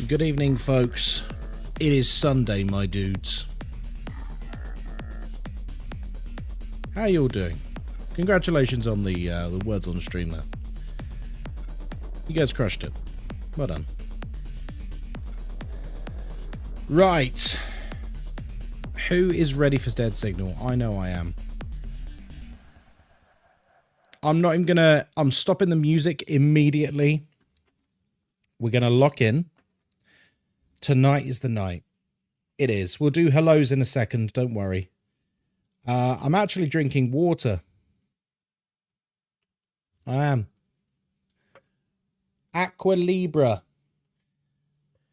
Good evening, folks. It is Sunday, my dudes. How you all doing? Congratulations on the words on the stream there. You guys crushed it. Well done. Right. Who is ready for Dead Signal? I know I am. I'm not even gonna... I'm stopping the music immediately. We're gonna lock in. Tonight is the night. It is. We'll do hellos in a second, don't worry. I'm actually drinking water. I am. Aqua Libra.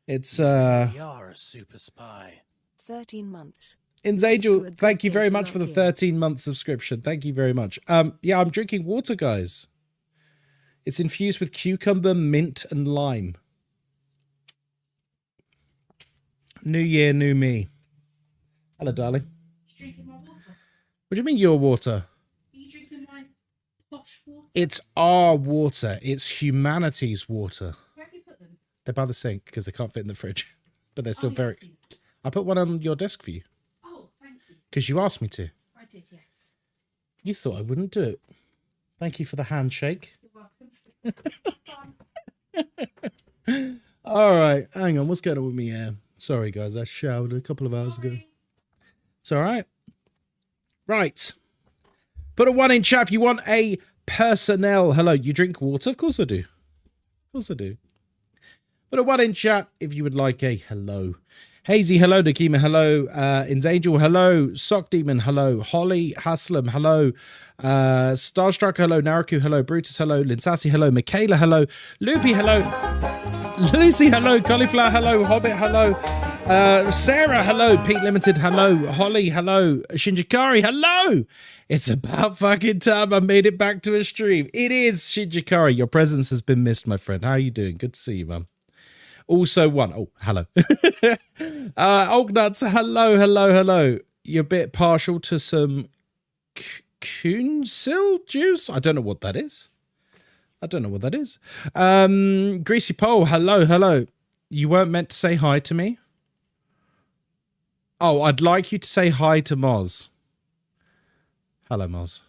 It's You're a super spy. 13 months. Angel, thank you very much for the 13-month subscription. Thank you very much. Yeah, I'm drinking water, guys. It's infused with cucumber, mint, and lime. New year, new me. Hello, darling. You drinking my water? What do you mean your water? Are you drinking my posh water? It's our water. It's humanity's water. Where have you put them? They're by the sink because they can't fit in the fridge. But they're still yeah, very... I see. I put one on your desk for you. Oh, thank you. Because you asked me to. I did, yes. You thought I wouldn't do it. Thank you for the handshake. You're welcome. All right. Hang on. What's going on with me here? Sorry, guys. I showered a couple of hours ago. It's all right. Right. Put a 1 in chat if you want a personnel. Hello. You drink water? Of course I do. Of course I do. Put a 1 in chat if you would like a hello. Hazy, hello. Nakima, hello. Angel, hello. Sock Demon, hello. Holly Haslam, hello. Starstruck, hello. Naraku, hello. Brutus, hello. Linsassi, hello. Michaela, hello. Loopy, hello. Lucy, hello. Cauliflower, hello. Hobbit, hello. Sarah, hello. Pete Limited, hello. Holly, hello. Shinjikari, hello. It's about fucking time I made it back to a stream. It is, Shinjikari. Your presence has been missed, my friend. How are you doing? Good to see you, man. Also one. Oh, hello. Ognuts, hello, hello, hello. You're a bit partial to some Kunsil juice? I don't know what that is. I don't know what that is. Greasy Pole, hello, hello. You weren't meant to say hi to me? Oh, I'd like you to say hi to Moz. Hello, Moz.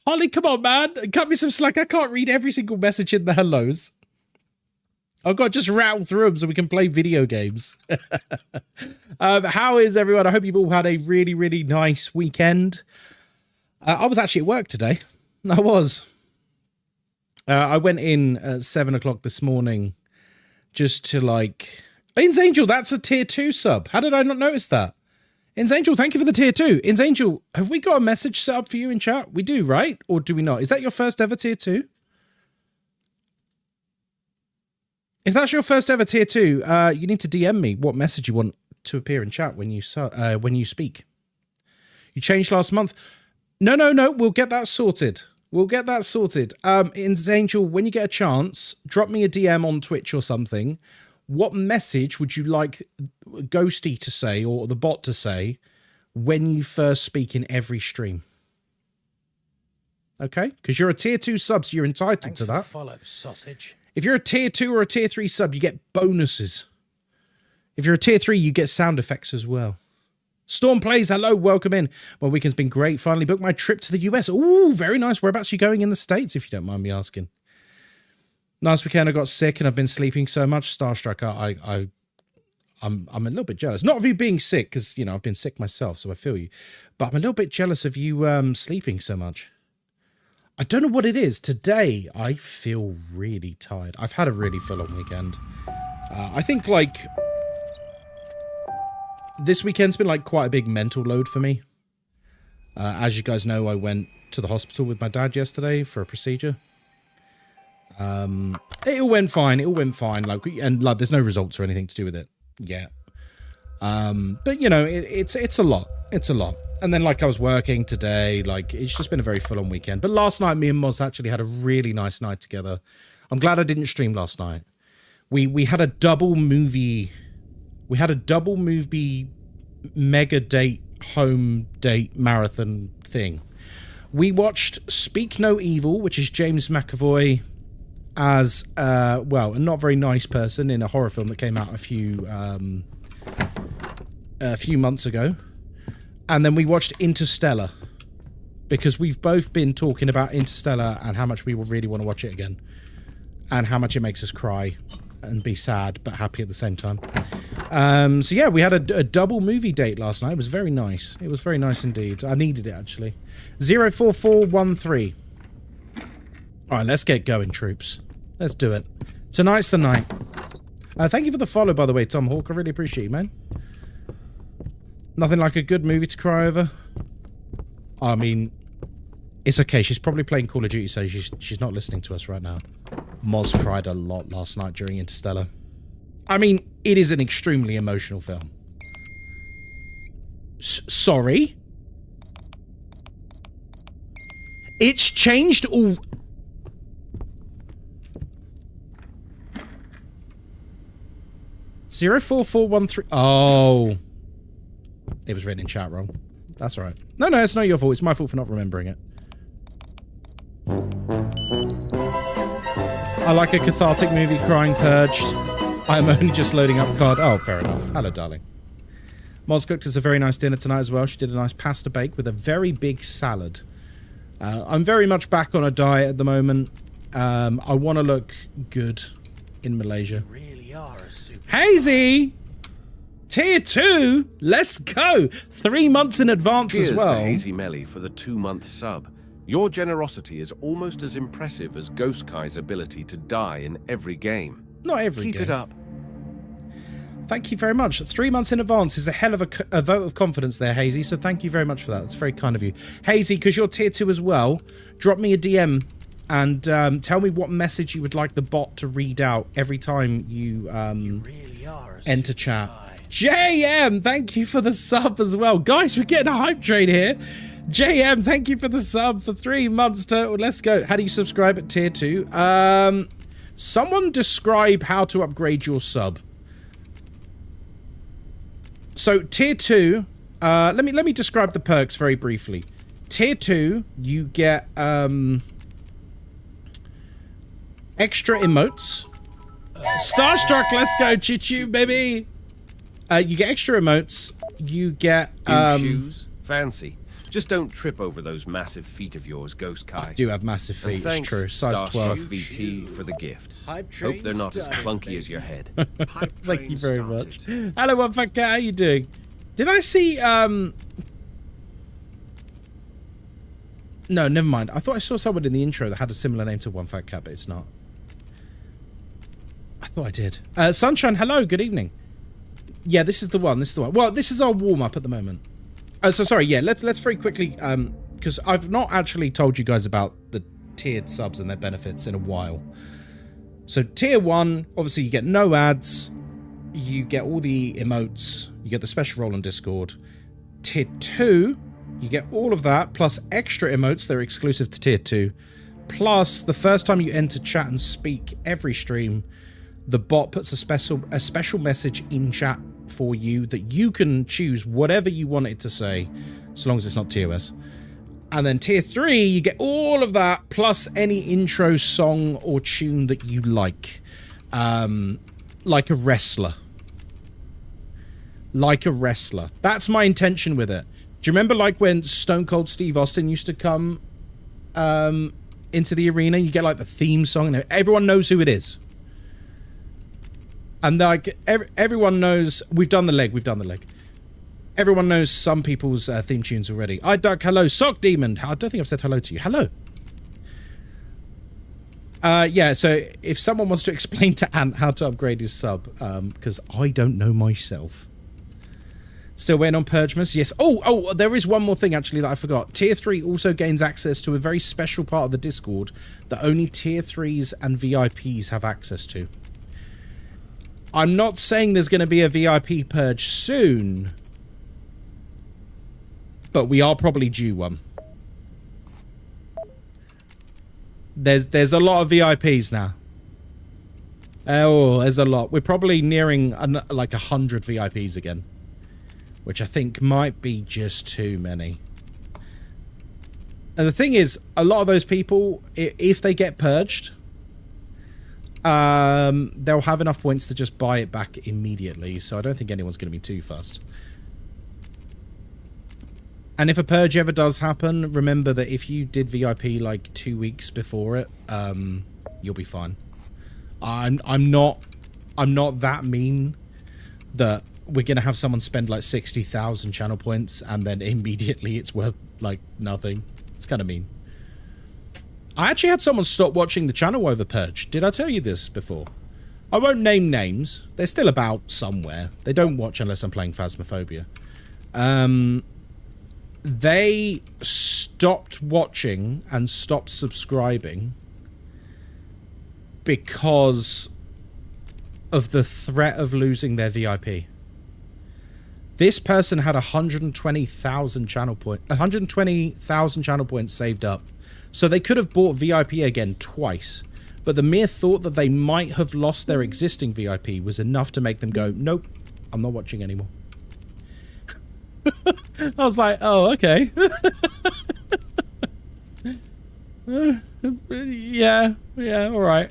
Holly, come on, man. Cut me some slack. I can't read every single message in the hellos. I've got to just rattle through them so we can play video games. How is everyone? I hope you've all had a really, really nice weekend. I was actually at work today. I was. I went in at 7 o'clock this morning just to like... Inns Angel, that's a tier 2 sub. How did I not notice that? Inns Angel, thank you for the tier 2. Inns Angel, have we got a message set up for you in chat? We do, right? Or do we not? Is that your first ever tier 2? If that's your first ever tier 2, you need to DM me what message you want to appear in chat when you speak. You changed last month. No. We'll get that sorted. We'll get that sorted. Inns Angel, when you get a chance, drop me a DM on Twitch or something. What message would you like Ghosty to say or the bot to say when you first speak in every stream? Okay? Because you're a tier 2 sub, so you're entitled Thanks to that. Follow, sausage. If you're a tier 2 or a tier 3 sub, you get bonuses. If you're a tier 3, you get sound effects as well. Storm Plays, hello, welcome in. My weekend's been great. Finally booked my trip to the US. Ooh, very nice. Whereabouts are you going in the States, if you don't mind me asking? Nice weekend. I got sick and I've been sleeping so much. Starstruck. I'm a little bit jealous. Not of you being sick, because, you know, I've been sick myself, so I feel you. But I'm a little bit jealous of you sleeping so much. I don't know what it is. Today, I feel really tired. I've had a really full-on weekend. I think, like, this weekend's been, like, quite a big mental load for me. As you guys know, I went to the hospital with my dad yesterday for a procedure. It all went fine. It all went fine. Like, and, like, there's no results or anything to do with it yet. But, you know, it's a lot. It's a lot. And then, like, I was working today. Like, it's just been a very full-on weekend. But last night, me and Moz actually had a really nice night together. I'm glad I didn't stream last night. We had a double movie... We had a double movie mega date, home date marathon thing. We watched Speak No Evil, which is James McAvoy as, well, a not very nice person in a horror film that came out a few months ago. And then we watched Interstellar, because we've both been talking about Interstellar and how much we will really want to watch it again, and how much it makes us cry and be sad but happy at the same time. So yeah, we had a double movie date last night. It was very nice. It was very nice indeed. I needed it, actually. 04413. All right, let's get going, troops. Let's do it. Tonight's the night. Thank you for the follow, by the way, Tom Hawk. I really appreciate you, man. Nothing like a good movie to cry over. I mean, it's okay. She's probably playing Call of Duty, so she's not listening to us right now. Moz cried a lot last night during Interstellar. I mean, it is an extremely emotional film. Sorry? It's changed all... Zero 4413. Oh. It was written in chat wrong. That's alright. No, it's not your fault. It's my fault for not remembering it. I like a cathartic movie, crying purged. I'm only just loading up card. Oh, fair enough. Hello, darling. Moz cooked us a very nice dinner tonight as well. She did a nice pasta bake with a very big salad. I'm very much back on a diet at the moment. I want to look good in Malaysia. You really are a super Hazy! Tier 2? Let's go! 3 months in advance Cheers as well. to Hazy Melly for the 2-month sub. Your generosity is almost as impressive as Ghostkai's ability to die in every game. Not every Keep game. it up. Thank you very much. 3 months in advance is a hell of a vote of confidence there, Hazy, so thank you very much for that. That's very kind of you. Hazy, because you're tier 2 as well, drop me a DM and tell me what message you would like the bot to read out every time you really are a enter super chat. spy. JM, thank you for the sub as well. Guys, we're getting a hype train here. JM, thank you for the sub for 3 months total. Let's go. How do you subscribe at tier 2? Someone describe how to upgrade your sub. So tier 2, let me describe the perks very briefly. Tier 2, you get extra emotes. Starstruck, let's go, choo-choo, baby. You get extra emotes. You get New shoes? Fancy. Just don't trip over those massive feet of yours, Ghostkai. I do have massive feet, And it's thanks, true. Size Starstruck 12. VT for the gift. Hype Hope train they're not as started, clunky baby. as your head. Hype Thank you train very started. much. Hello, One Fat Cat. How you doing? Did I see? No, never mind. I thought I saw someone in the intro that had a similar name to One Fat Cat, but it's not. I thought I did. Sunshine. Hello. Good evening. Yeah, this is the one. This is the one. Well, this is our warm up at the moment. So sorry. Yeah, let's very quickly because I've not actually told you guys about the tiered subs and their benefits in a while. So tier 1, obviously you get no ads, you get all the emotes, you get the special role on Discord. Tier 2, you get all of that, plus extra emotes that are exclusive to tier 2. Plus, the first time you enter chat and speak every stream, the bot puts a special message in chat for you that you can choose whatever you want it to say, so long as it's not TOS. And then tier 3, you get all of that, plus any intro song or tune that you like a wrestler. Like a wrestler. That's my intention with it. Do you remember like when Stone Cold Steve Austin used to come into the arena? You get like the theme song and everyone knows who it is. And like everyone knows, we've done the leg. Everyone knows some people's theme tunes already. I Duck, hello. Sock Demon. I don't think I've said hello to you. Hello. Yeah, so if someone wants to explain to Ant how to upgrade his sub, because I don't know myself. Still waiting on Purgemas? Yes. Oh, there is one more thing actually that I forgot. Tier 3 also gains access to a very special part of the Discord that only Tier 3s and VIPs have access to. I'm not saying there's going to be a VIP purge soon, but we are probably due one. There's a lot of VIPs now. Oh, there's a lot. We're probably nearing like 100 VIPs again, which I think might be just too many. And the thing is, a lot of those people, if they get purged, they'll have enough points to just buy it back immediately, so I don't think anyone's going to be too fussed. And if a purge ever does happen, remember that if you did VIP like 2 weeks before it, you'll be fine. I'm not that mean that we're going to have someone spend like 60,000 channel points and then immediately it's worth like nothing. It's kind of mean. I actually had someone stop watching the channel over purge. Did I tell you this before? I won't name names. They're still about somewhere. They don't watch unless I'm playing Phasmophobia. They stopped watching and stopped subscribing because of the threat of losing their VIP. This person had 120,000 channel points saved up. So they could have bought VIP again twice, but the mere thought that they might have lost their existing VIP was enough to make them go, nope, I'm not watching anymore. I was like, oh, okay. Yeah, all right.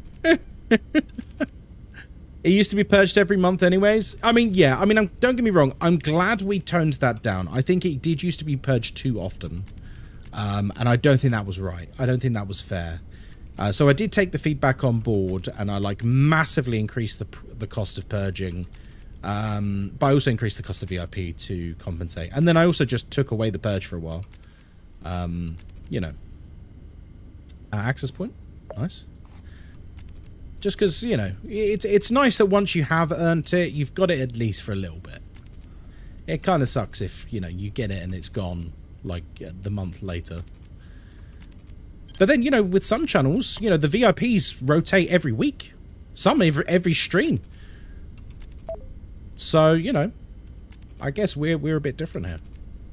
It used to be purged every month anyways. I mean, yeah, don't get me wrong. I'm glad we toned that down. I think it did used to be purged too often. And I don't think that was right. I don't think that was fair. So I did take the feedback on board, and I like massively increased the cost of purging. But I also increased the cost of VIP to compensate. And then I also just took away the purge for a while. You know. Access point. Nice. Just because, you know, it's nice that once you have earned it, you've got it at least for a little bit. It kind of sucks if, you know, you get it and it's gone, like, the month later. But then, you know, with some channels, you know, the VIPs rotate every week. Some every stream. So, you know, I guess we're a bit different here.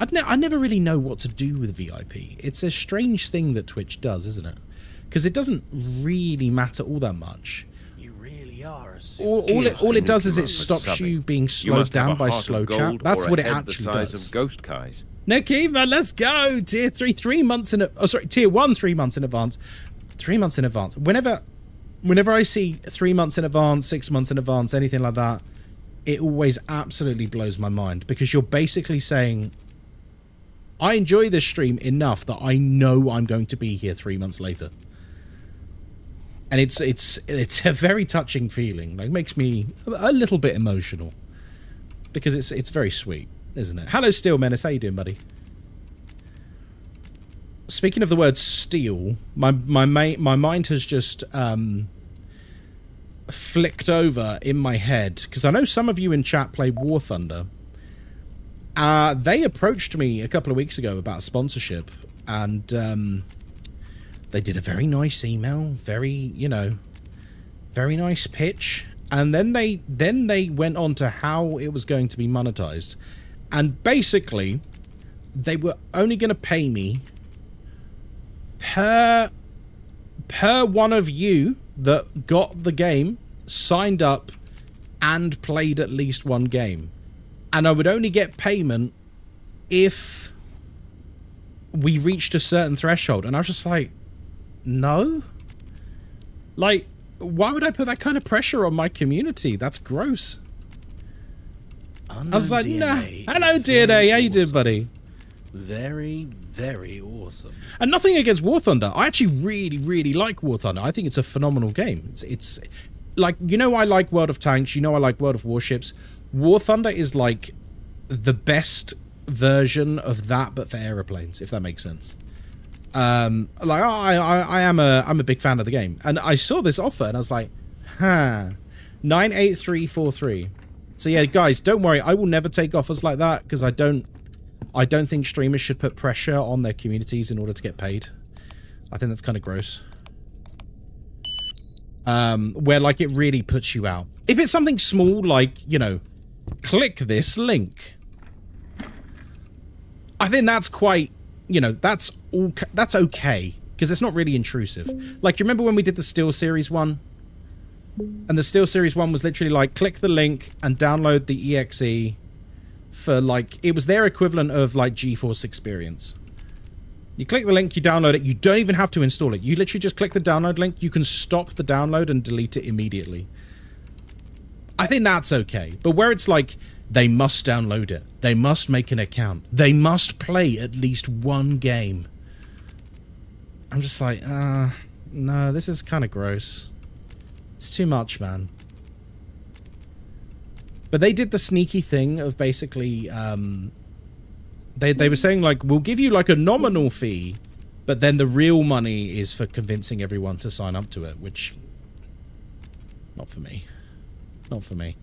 I never really know what to do with VIP. It's a strange thing that Twitch does, isn't it? Because it doesn't really matter all that much. You really are. All it does is it stops you being slowed down by slow chat. That's what it actually does. Ghostkai's. Nikiva, let's go. Tier 3, 3 months in. Oh, sorry, Tier 1, 3 months in advance. 3 months in advance. Whenever I see 3 months in advance, 6 months in advance, anything like that, it always absolutely blows my mind, because you're basically saying, I enjoy this stream enough that I know I'm going to be here 3 months later. And it's a very touching feeling. Like, makes me a little bit emotional, because it's very sweet, isn't it? Hello, Steel Menace. How you doing, buddy? Speaking of the word steel, my mind has just flicked over in my head, because I know some of you in chat play War Thunder. They approached me a couple of weeks ago about sponsorship, and they did a very nice email, very, you know, very nice pitch, and then they went on to how it was going to be monetized, and basically they were only going to pay me per one of you that got the game, signed up, and played at least one game. And I would only get payment if we reached a certain threshold. And I was just like, no? Like, why would I put that kind of pressure on my community? That's gross. I was like, nah. Hello, DNA. How you doing, buddy? Very, very awesome. And nothing against War Thunder. I actually really, really like War Thunder. I think it's a phenomenal game. It's like, you know, I like World of Tanks. You know, I like World of Warships. War Thunder is like the best version of that, but for aeroplanes, if that makes sense. Like, I'm a big fan of the game, and I saw this offer and I was like, 98343. So yeah, guys, don't worry, I will never take offers like that, because I don't think streamers should put pressure on their communities in order to get paid. I think that's kind of gross. Where like it really puts you out. If it's something small, like, you know, click this link, I think that's quite, you know, that's okay, because it's not really intrusive. Like, you remember when we did the Steel Series 1? And the Steel Series 1 was literally like, click the link and download the EXE for, like, it was their equivalent of like GeForce Experience. You click the link, you download it. You don't even have to install it. You literally just click the download link. You can stop the download and delete it immediately. I think that's okay. But where it's like, they must download it. They must make an account. They must play at least one game. I'm just like, no, this is kind of gross. It's too much, man. But they did the sneaky thing of basically, they were saying, like, we'll give you, like, a nominal fee, but then the real money is for convincing everyone to sign up to it, which, not for me. Not for me.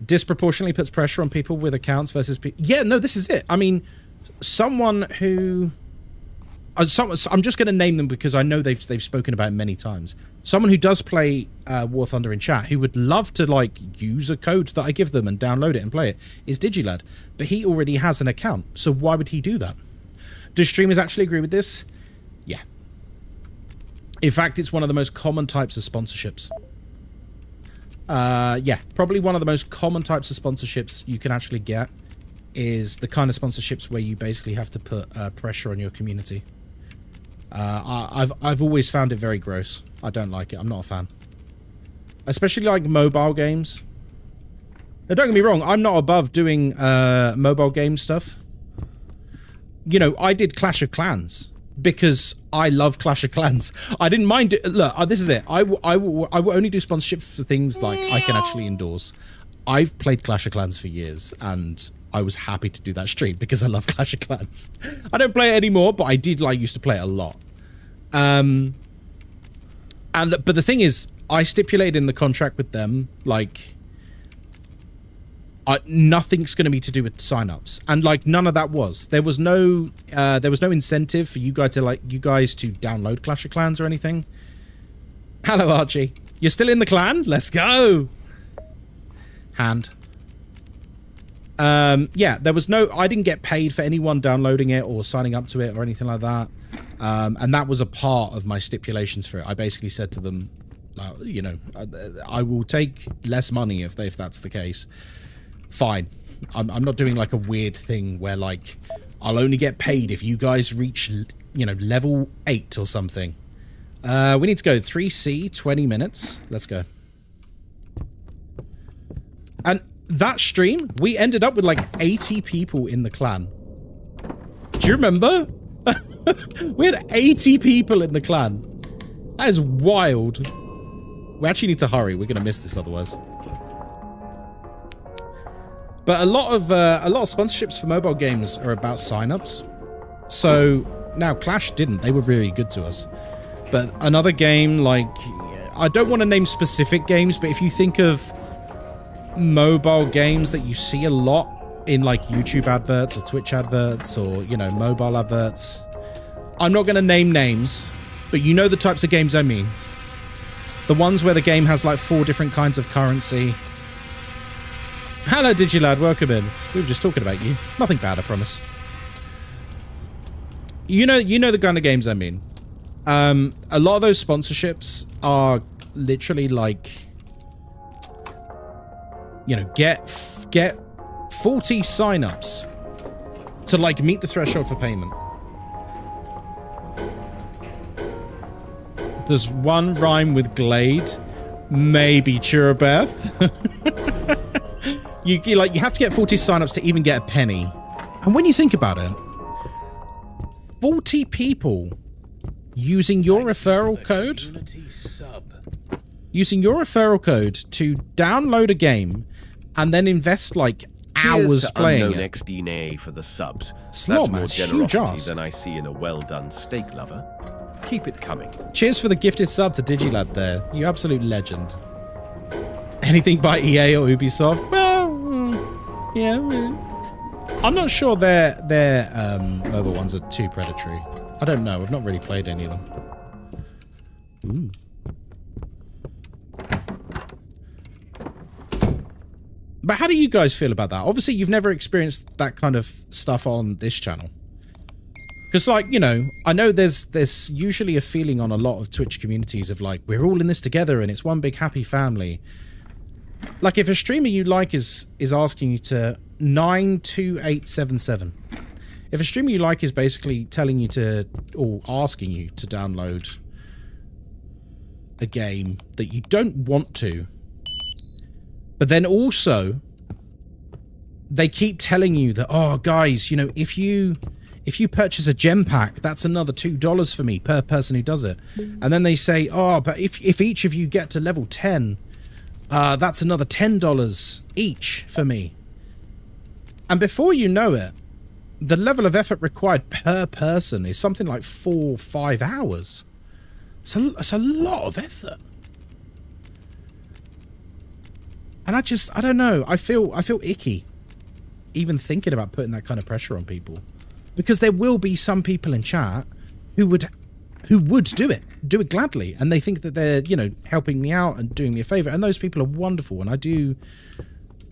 Disproportionately puts pressure on people with accounts versus people. Yeah, no, this is it. I mean, someone who... I'm just going to name them because I know they've spoken about it many times. Someone who does play War Thunder in chat, who would love to like use a code that I give them and download it and play it, is Digilad. But he already has an account, so why would he do that? Do streamers actually agree with this? Yeah. In fact, it's one of the most common types of sponsorships. Yeah, probably one of the most common types of sponsorships you can actually get is the kind of sponsorships where you basically have to put pressure on your community. I've always found it very gross. I don't like it. I'm not a fan. Especially like mobile games. Now, don't get me wrong. I'm not above doing mobile game stuff. You know, I did Clash of Clans because I love Clash of Clans. I didn't mind it. Look, this is it. I will only do sponsorship for things like I can actually endorse. I've played Clash of Clans for years, and I was happy to do that stream because I love Clash of Clans. I don't play it anymore, but I did used to play it a lot. But the thing is, I stipulated in the contract with them, like, nothing's going to be to do with signups, and like none of that was. There was no incentive for you guys to download Clash of Clans or anything. Hello, Archie. You're still in the clan? Let's go. Hand. Yeah, there was no... I didn't get paid for anyone downloading it or signing up to it or anything like that. And that was a part of my stipulations for it. I basically said to them, you know, I will take less money if that's the case. Fine. I'm not doing like a weird thing where like, I'll only get paid if you guys reach, you know, level 8 or something. We need to go 3C, 20 minutes. Let's go. And that stream, we ended up with like 80 people in the clan. Do you remember? We had 80 people in the clan. That is wild. We actually need to hurry. We're going to miss this otherwise. But a lot of sponsorships for mobile games are about signups. So now Clash didn't. They were really good to us. But another game like, I don't want to name specific games, but if you think of mobile games that you see a lot in like YouTube adverts or Twitch adverts or, you know, mobile adverts. I'm not going to name names, but you know the types of games I mean. The ones where the game has like 4 different kinds of currency. Hello, Digilad, welcome in. We were just talking about you. Nothing bad, I promise. You know the kind of games I mean. A lot of those sponsorships are literally like, you know, get 40 signups to like meet the threshold for payment. Does one rhyme with Glade? Maybe, Chirabeth. you have to get 40 signups to even get a penny. And when you think about it, 40 people using your referral code to download a game and then invest like hours playing it. XDNA for the subs. Slot, That's more man, huge generosity ask. than I see in a well-done steak lover. Keep it coming. Cheers for the gifted sub to Digilad there. You absolute legend. Anything by EA or Ubisoft? Well, yeah. I'm not sure their mobile ones are too predatory. I don't know. I've not really played any of them. Ooh. But how do you guys feel about that? Obviously, you've never experienced that kind of stuff on this channel. Because, like, you know, I know there's usually a feeling on a lot of Twitch communities of, like, we're all in this together and it's one big happy family. Like, if a streamer you like is asking you to 92877. If a streamer you like is basically telling you to, or asking you to download a game that you don't want to, but then also they keep telling you that, oh guys, you know, if you purchase a gem pack, that's another $2 for me per person who does it. And then they say, oh, but if each of you get to level 10, that's another $10 each for me. And before you know it, the level of effort required per person is something like 4 or 5 hours. It's a lot of effort. And I don't know. I feel icky even thinking about putting that kind of pressure on people. Because there will be some people in chat who would do it gladly, and they think that they're, you know, helping me out and doing me a favor, and those people are wonderful, and I do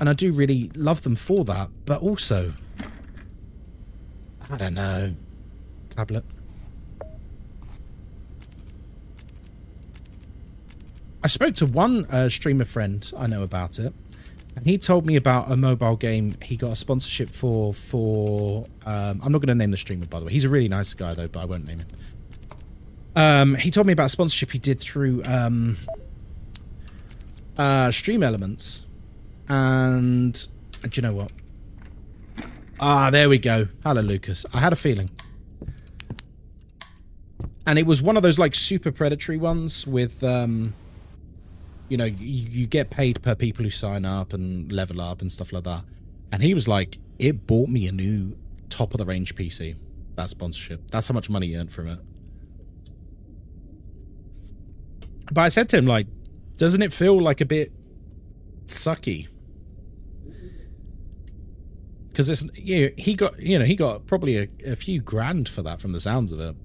really love them for that. But also, I don't know, tablet. I spoke to one streamer friend I know about it, and he told me about a mobile game he got a sponsorship for I'm not going to name the streamer, by the way. He's a really nice guy, though, but I won't name him. He told me about a sponsorship he did through Stream Elements. And do you know what? Ah, there we go. Hello, Lucas. I had a feeling. And it was one of those, like, super predatory ones with... you know, you get paid per people who sign up and level up and stuff like that. And he was like, it bought me a new top-of-the-range PC. That sponsorship. That's how much money he earned from it. But I said to him, like, doesn't it feel like a bit sucky? Because it's, yeah, he got probably a few grand for that from the sounds of it.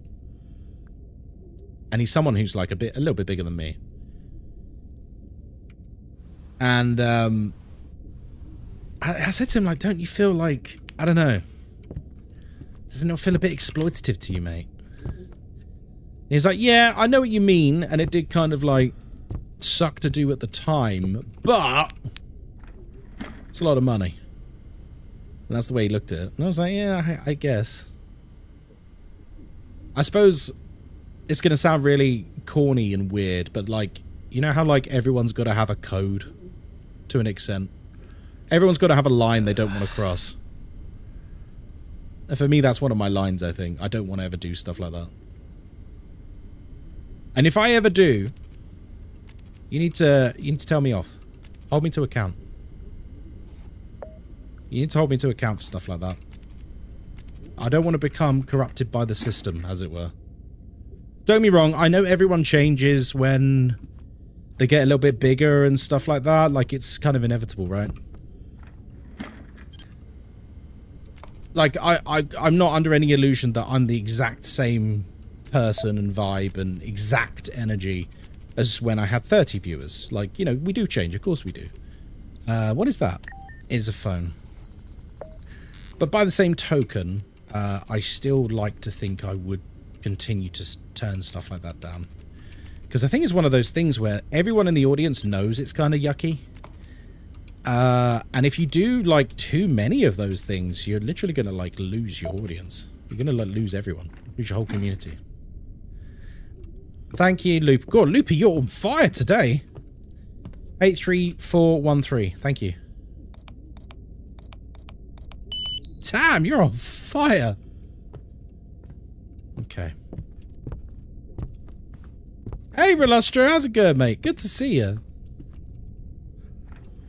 And he's someone who's like a little bit bigger than me. And I said to him, like, don't you feel like, I don't know, does it not feel a bit exploitative to you, mate? And he was like, yeah, I know what you mean, and it did kind of, like, suck to do at the time, but it's a lot of money. And that's the way he looked at it. And I was like, yeah, I guess. I suppose it's going to sound really corny and weird, but, like, you know how, like, everyone's got to have a code? To an extent. Everyone's got to have a line they don't want to cross. And for me, that's one of my lines, I think. I don't want to ever do stuff like that. And if I ever do, you need to tell me off. Hold me to account. You need to hold me to account for stuff like that. I don't want to become corrupted by the system, as it were. Don't get me wrong, I know everyone changes when they get a little bit bigger and stuff like that. Like, it's kind of inevitable, right? Like, I'm not under any illusion that I'm the exact same person and vibe and exact energy as when I had 30 viewers. Like, you know, we do change. Of course we do. What is that? It is a phone. But by the same token, I still like to think I would continue to turn stuff like that down. Because I think it's one of those things where everyone in the audience knows it's kind of yucky. And if you do, like, too many of those things, you're literally going to, like, lose your audience. You're going to, like, lose everyone. Lose your whole community. Thank you, Loop. God, Loopy, you're on fire today. 83413. Thank you. Tam, you're on fire. Okay. Hey, Relustro, how's it going, mate? Good to see you.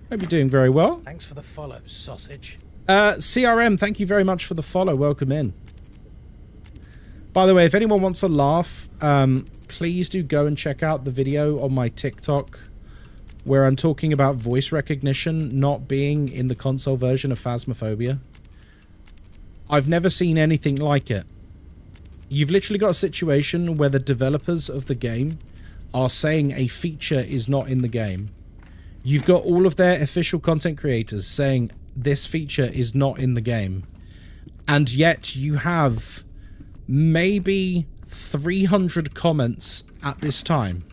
Hope you're doing very well. Thanks for the follow, sausage. CRM, thank you very much for the follow. Welcome in. By the way, if anyone wants a laugh, please do go and check out the video on my TikTok where I'm talking about voice recognition not being in the console version of Phasmophobia. I've never seen anything like it. You've literally got a situation where the developers of the game are saying a feature is not in the game. You've got all of their official content creators saying this feature is not in the game. And yet you have maybe 300 comments at this time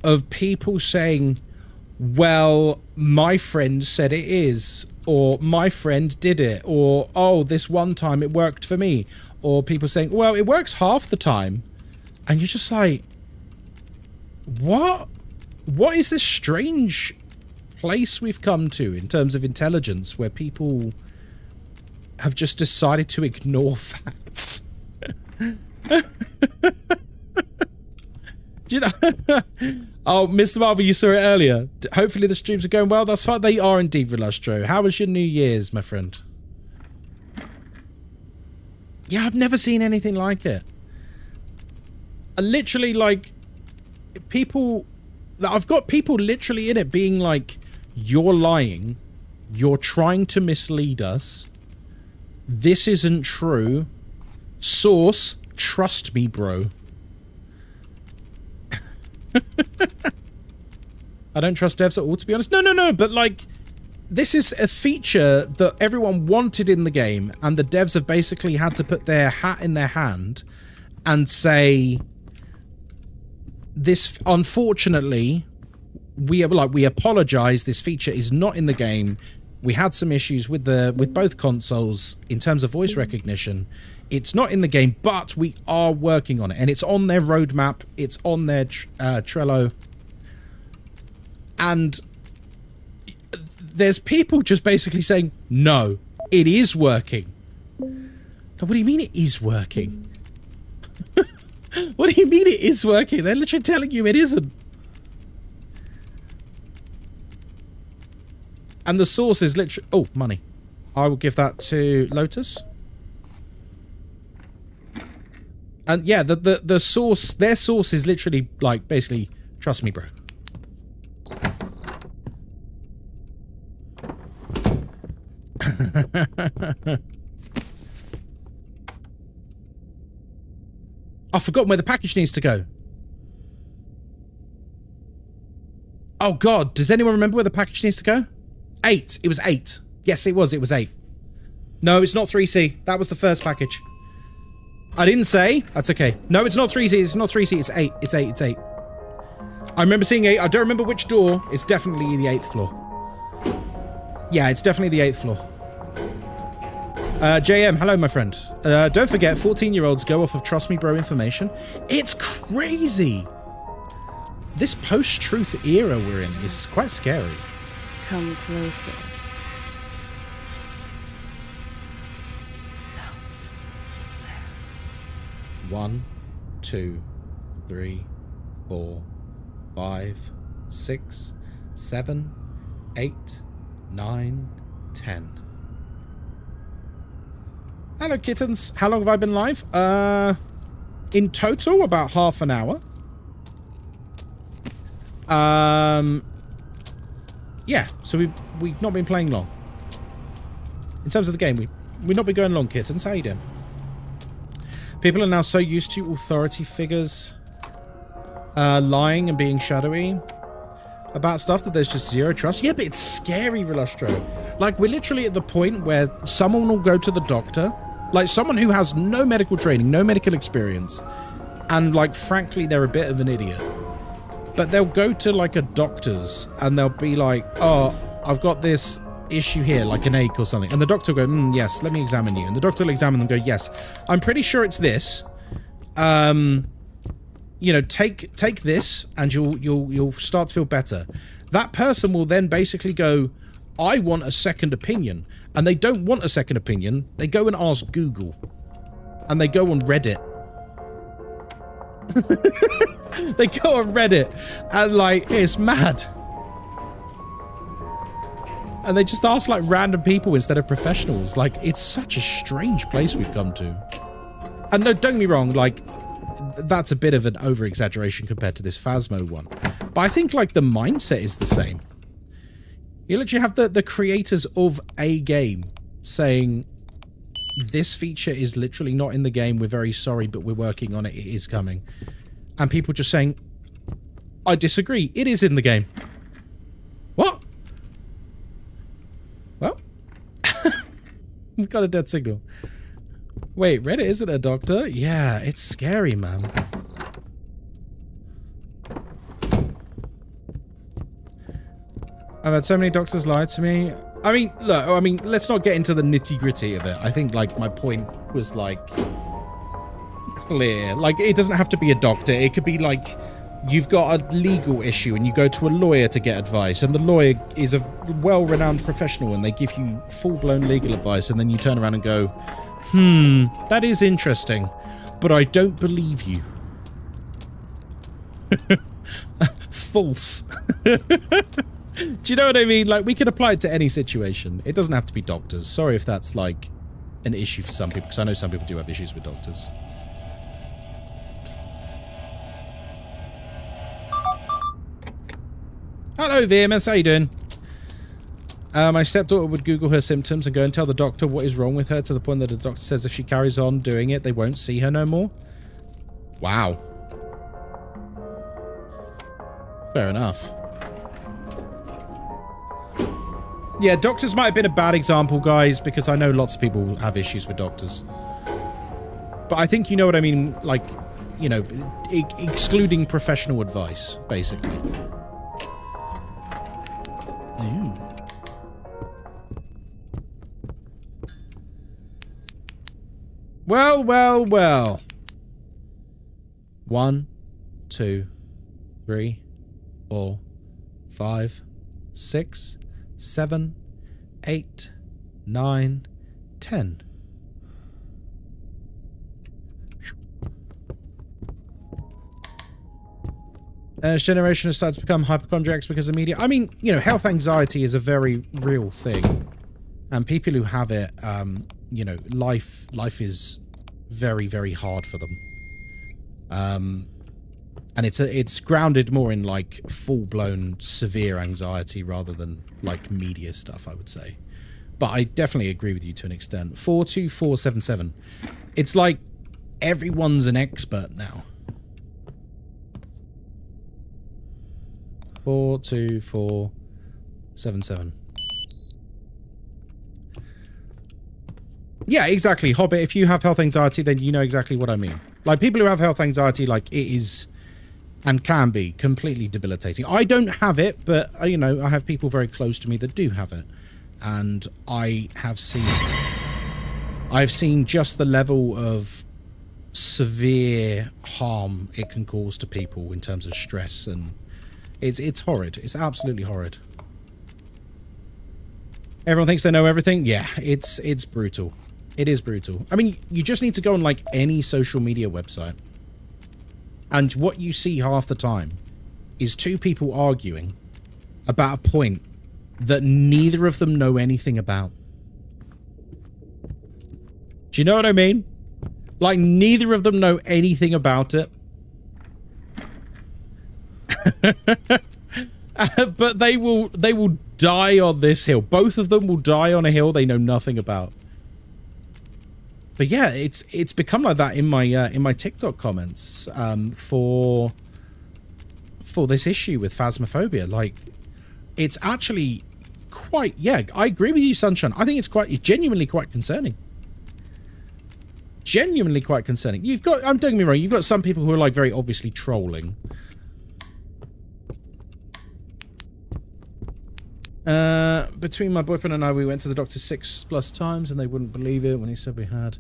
of people saying, well, my friend said it is, or my friend did it, or, oh, this one time it worked for me, or people saying, well, it works half the time, and you're just like, what? What is this strange place we've come to in terms of intelligence where people have just decided to ignore facts? Do you know? Oh, Mr. Marvel, you saw it earlier. Hopefully the streams are going well. That's fine. They are indeed, Relustro. How was your New Year's, my friend? Yeah, I've never seen anything like it. Literally, like, people... I've got people literally in it being like, you're lying. You're trying to mislead us. This isn't true. Source, trust me, bro. I don't trust devs at all, to be honest. No, but like, this is a feature that everyone wanted in the game, and the devs have basically had to put their hat in their hand and say, this, unfortunately, we apologize, this feature is not in the game. We had some issues with both consoles in terms of voice recognition. It's not in the game, but we are working on it, and it's on their roadmap. It's on their Trello, and there's people just basically saying, no, it is working. Now, what do you mean it is working? What do you mean it is working? They're literally telling you it isn't. And the source is literally... Oh, money. I will give that to Lotus. And yeah, the source... Their source is literally, like, basically, trust me, bro. I've forgotten where the package needs to go. Oh, God. Does anyone remember where the package needs to go? 8. It was 8. Yes, it was. It was 8. No, it's not 3C. That was the first package. I didn't say. That's okay. No, it's not 3C. It's not 3C. It's 8. It's 8. It's 8. I remember seeing 8. I don't remember which door. It's definitely the 8th floor. Yeah, it's definitely the 8th floor. JM, hello, my friend. Don't forget, 14-year-olds go off of Trust Me Bro information. It's crazy. This post-truth era we're in is quite scary. Come closer. Don't. 1, 2, 3, 4, 5, 6, 7, 8, 9, 10. Hello, kittens. How long have I been live? In total, about half an hour. Yeah, so we've not been playing long. In terms of the game, we've not been going long, kittens. How you doing? People are now so used to authority figures lying and being shadowy about stuff that there's just zero trust. Yeah, but it's scary, Relustro. Like, we're literally at the point where someone will go to the doctor, like someone who has no medical training, no medical experience, and, like, frankly, they're a bit of an idiot. But they'll go to, like, a doctor's, and they'll be like, oh, I've got this issue here, like an ache or something. And the doctor will go, yes, let me examine you. And the doctor will examine them and go, yes, I'm pretty sure it's this. You know, take this, and you'll start to feel better. That person will then basically go, I want a second opinion. And they don't want a second opinion. They go and ask Google. And they go on Reddit. They go on Reddit, and like, it's mad. And they just ask like random people instead of professionals. Like, it's such a strange place we've come to. And no, don't get me wrong, like, that's a bit of an over-exaggeration compared to this Phasmo one. But I think like the mindset is the same. You literally have the creators of a game saying, this feature is literally not in the game, we're very sorry, but we're working on it, it is coming. And people just saying, I disagree, it is in the game. What? Well, we've got a dead signal. Wait, Reddit isn't a doctor? Yeah, it's scary, man. I've had so many doctors lie to me. I mean, look, I mean, let's not get into the nitty gritty of it. I think, like, my point was, like, clear. Like, it doesn't have to be a doctor. It could be, like, you've got a legal issue and you go to a lawyer to get advice, and the lawyer is a well-renowned professional and they give you full-blown legal advice, and then you turn around and go, that is interesting, but I don't believe you. False. Do you know what I mean? Like, we can apply it to any situation. It doesn't have to be doctors. Sorry if that's, like, an issue for some people, because I know some people do have issues with doctors. Hello, VMS. How you doing? My stepdaughter would Google her symptoms and go and tell the doctor what is wrong with her, to the point that the doctor says if she carries on doing it, they won't see her no more. Wow. Fair enough. Yeah, doctors might have been a bad example, guys, because I know lots of people have issues with doctors. But I think you know what I mean, like, you know, excluding professional advice, basically. Ooh. Well, well, well. 1, 2, 3, 4, 5, 6, 7, 8, 9, 10. This generation has started to become hypochondriacs because of media. I mean, you know, health anxiety is a very real thing. And people who have it, you know, life is very, very hard for them. And it's grounded more in, like, full-blown severe anxiety rather than, like, media stuff, I would say. But I definitely agree with you to an extent. 42477. It's like everyone's an expert now. 42477. Yeah, exactly, Hobbit. If you have health anxiety, then you know exactly what I mean. Like, people who have health anxiety, like, it is and can be completely debilitating. I don't have it, but, you know, I have people very close to me that do have it. And I've seen just the level of severe harm it can cause to people in terms of stress, and it's horrid. It's absolutely horrid. Everyone thinks they know everything. Yeah, it's brutal. It is brutal. I mean, you just need to go on, like, any social media website, and what you see half the time is two people arguing about a point that neither of them know anything about. Do you know what I mean? Like, neither of them know anything about it. But they will die on this hill. Both of them will die on a hill they know nothing about. But yeah, it's become like that in my TikTok comments for this issue with Phasmophobia. Like, it's actually quite, yeah, I agree with you, Sunshine. I think it's genuinely quite concerning. Genuinely quite concerning. You've got, don't get me wrong, you've got some people who are, like, very obviously trolling. Between my boyfriend and I, we went to the doctor 6+ times and they wouldn't believe it when he said we had.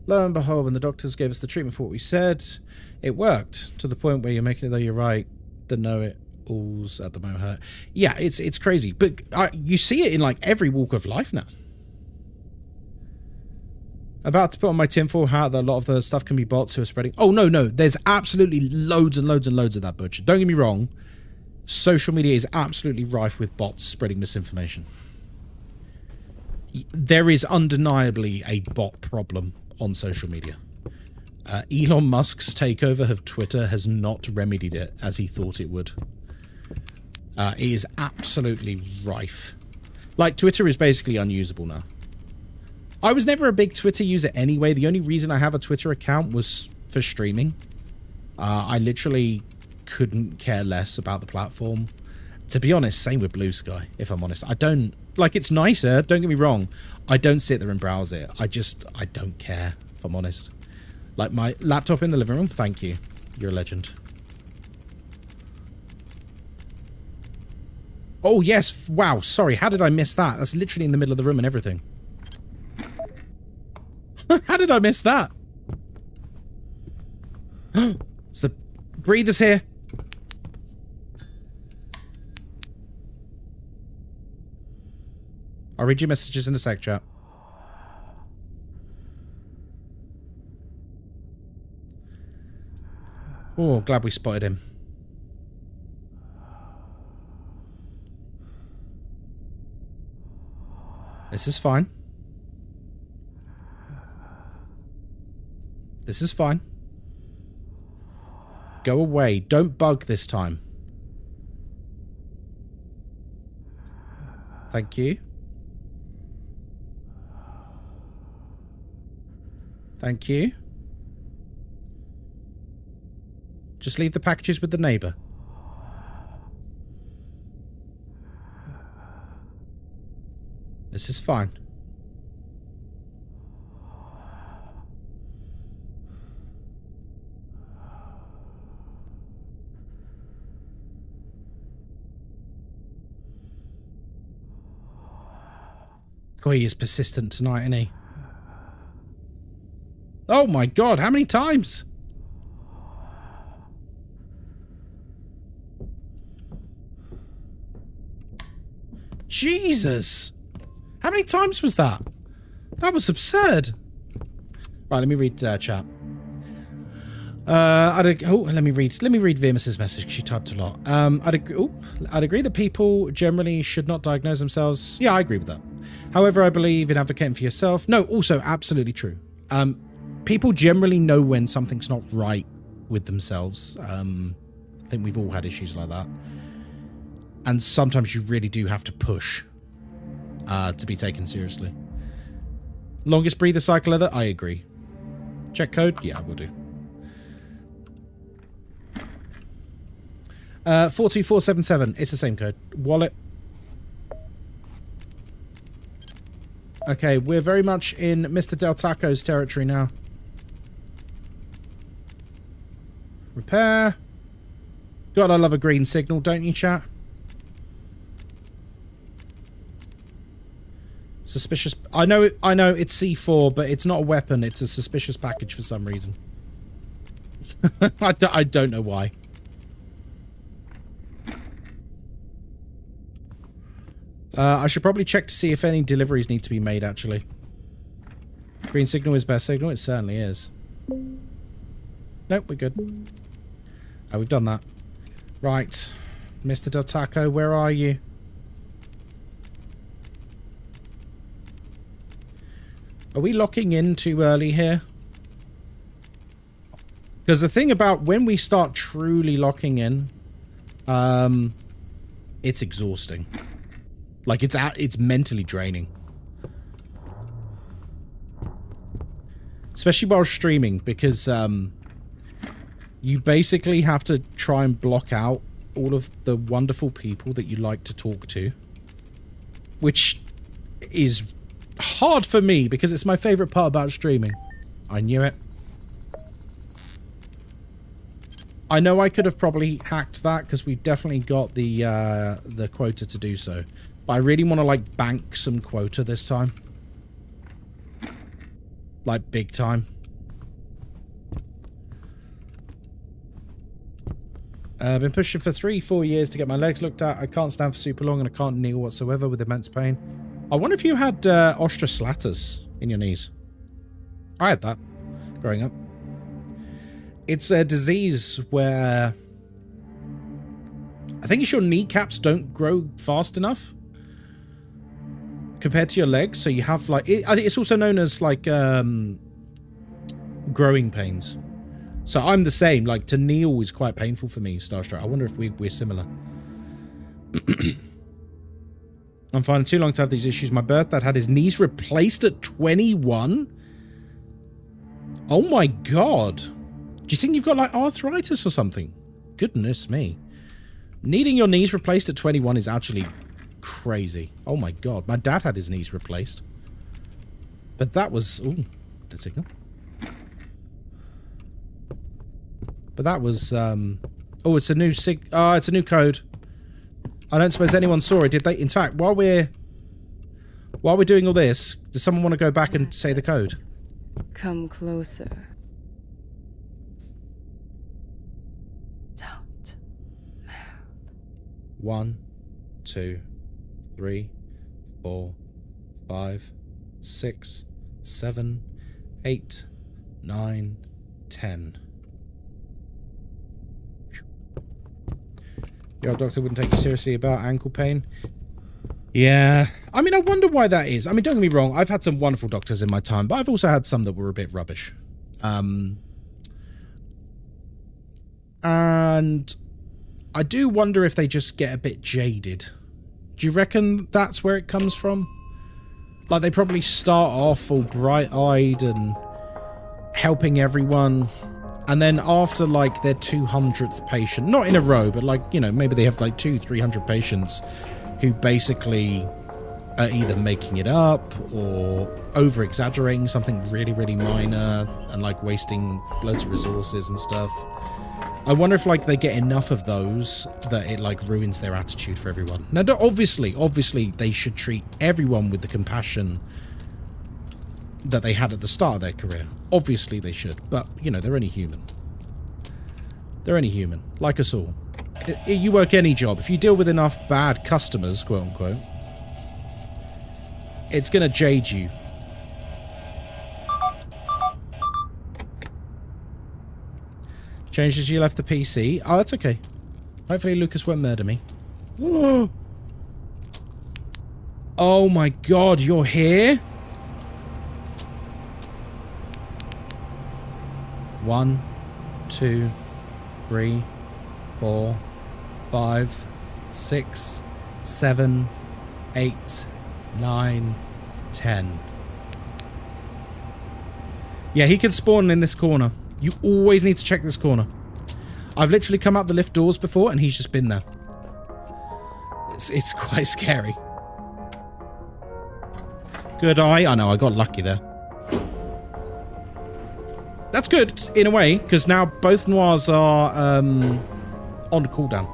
Lo and behold, when the doctors gave us the treatment for what we said, it worked to the point where you're making it though you're right. The know-it-alls at the moment hurt. Yeah, it's crazy. But you see it in, like, every walk of life now. About to put on my tinfoil hat that a lot of the stuff can be bots who are spreading. Oh, no. There's absolutely loads and loads and loads of that, Butcher. Don't get me wrong. Social media is absolutely rife with bots spreading misinformation. There is undeniably a bot problem on social media. Elon Musk's takeover of Twitter has not remedied it as he thought it would. It is absolutely rife. Like, Twitter is basically unusable now. I was never a big Twitter user anyway. The only reason I have a Twitter account was for streaming. I literally couldn't care less about the platform. To be honest, same with Blue Sky, if I'm honest. I don't, like, it's nicer, don't get me wrong. I don't sit there and browse it. I don't care, if I'm honest. Like, my laptop in the living room, thank you. You're a legend. Oh, yes. Wow. Sorry. How did I miss that? That's literally in the middle of the room and everything. How did I miss that? So the breather's here. I'll read your messages in a sec, chat. Oh, glad we spotted him. This is fine. This is fine. Go away. Don't bug this time. Thank you. Thank you. Just leave the packages with the neighbour. This is fine. God, he is persistent tonight, isn't he? Oh my god, how many times? Jesus! How many times was that? That was absurd. Right, let me read chat. Let me read Vemus's message. She typed a lot. I'd agree that people generally should not diagnose themselves. Yeah, I agree with that. However, I believe in advocating for yourself. No, also absolutely true. People generally know when something's not right with themselves. I think we've all had issues like that. And sometimes you really do have to push to be taken seriously. Longest breather cycle ever? I agree. Check code? Yeah, I will do. 42477. It's the same code. Wallet. Okay, we're very much in Mr. Del Taco's territory now. Repair. God, I love a green signal, don't you, chat? Suspicious. I know it's C4, but it's not a weapon. It's a suspicious package for some reason. I don't know why. I should probably check to see if any deliveries need to be made, actually. Green signal is best signal. It certainly is. Nope, we're good. Oh, we've done that. Right. Mr. Del Taco, where are you? Are we locking in too early here? Because the thing about when we start truly locking in, it's exhausting. Like, it's mentally draining. Especially while streaming, because you basically have to try and block out all of the wonderful people that you like to talk to. Which is hard for me, because it's my favourite part about streaming. I knew it. I know I could have probably hacked that, because we've definitely got the quota to do so. But I really want to, like, bank some quota this time. Like, big time. I've been pushing for 3-4 years to get my legs looked at. I can't stand for super long and I can't kneel whatsoever with immense pain. I wonder if you had osteoslatus in your knees. I had that growing up. It's a disease where I think it's your kneecaps don't grow fast enough compared to your legs, so you have like I think it's also known as like growing pains. So I'm the same. Like to kneel is quite painful for me, Starstruck. I wonder if we're similar. I'm finding too long to have these issues. My birthdad had his knees replaced at 21. Oh my god. Do you think you've got like arthritis or something? Goodness me. Needing your knees replaced at 21 is actually crazy. Oh my god. My dad had his knees replaced. But that was... Ooh, dead signal. But that was... Oh, it's a new it's a new code. I don't suppose anyone saw it, did they? In fact, while we're doing all this, does someone want to go back and say the code? Come closer. Don't. 1, 2, 3, 4, 5, 6, 7, 8, 9, 10. Your doctor wouldn't take you seriously about ankle pain. Yeah. I mean, I wonder why that is. I mean, don't get me wrong. I've had some wonderful doctors in my time, but I've also had some that were a bit rubbish. And I do wonder if they just get a bit jaded. Do you reckon that's where it comes from? Like, they probably start off all bright-eyed and helping everyone. And then after, like, their 200th patient, not in a row, but, like, you know, maybe they have, like, 200-300 patients who basically are either making it up or over-exaggerating something really, really minor and, like, wasting loads of resources and stuff. I wonder if, like, they get enough of those that it, like, ruins their attitude for everyone. Now, obviously, they should treat everyone with the compassion that they had at the start of their career. Obviously they should, but, you know, they're only human. They're only human, like us all. You work any job, if you deal with enough bad customers, quote unquote, it's gonna jade you. Changed as you left the PC. Oh, that's okay. Hopefully Lucas won't murder me. Oh my god, you're here? 1, 2, 3, 4, 5, 6, 7, 8, 9, 10. Yeah, he can spawn in this corner. You always need to check this corner. I've literally come out the lift doors before and he's just been there. It's quite scary. Good eye. I know, I got lucky there. That's good, in a way, because now both noirs are on cooldown.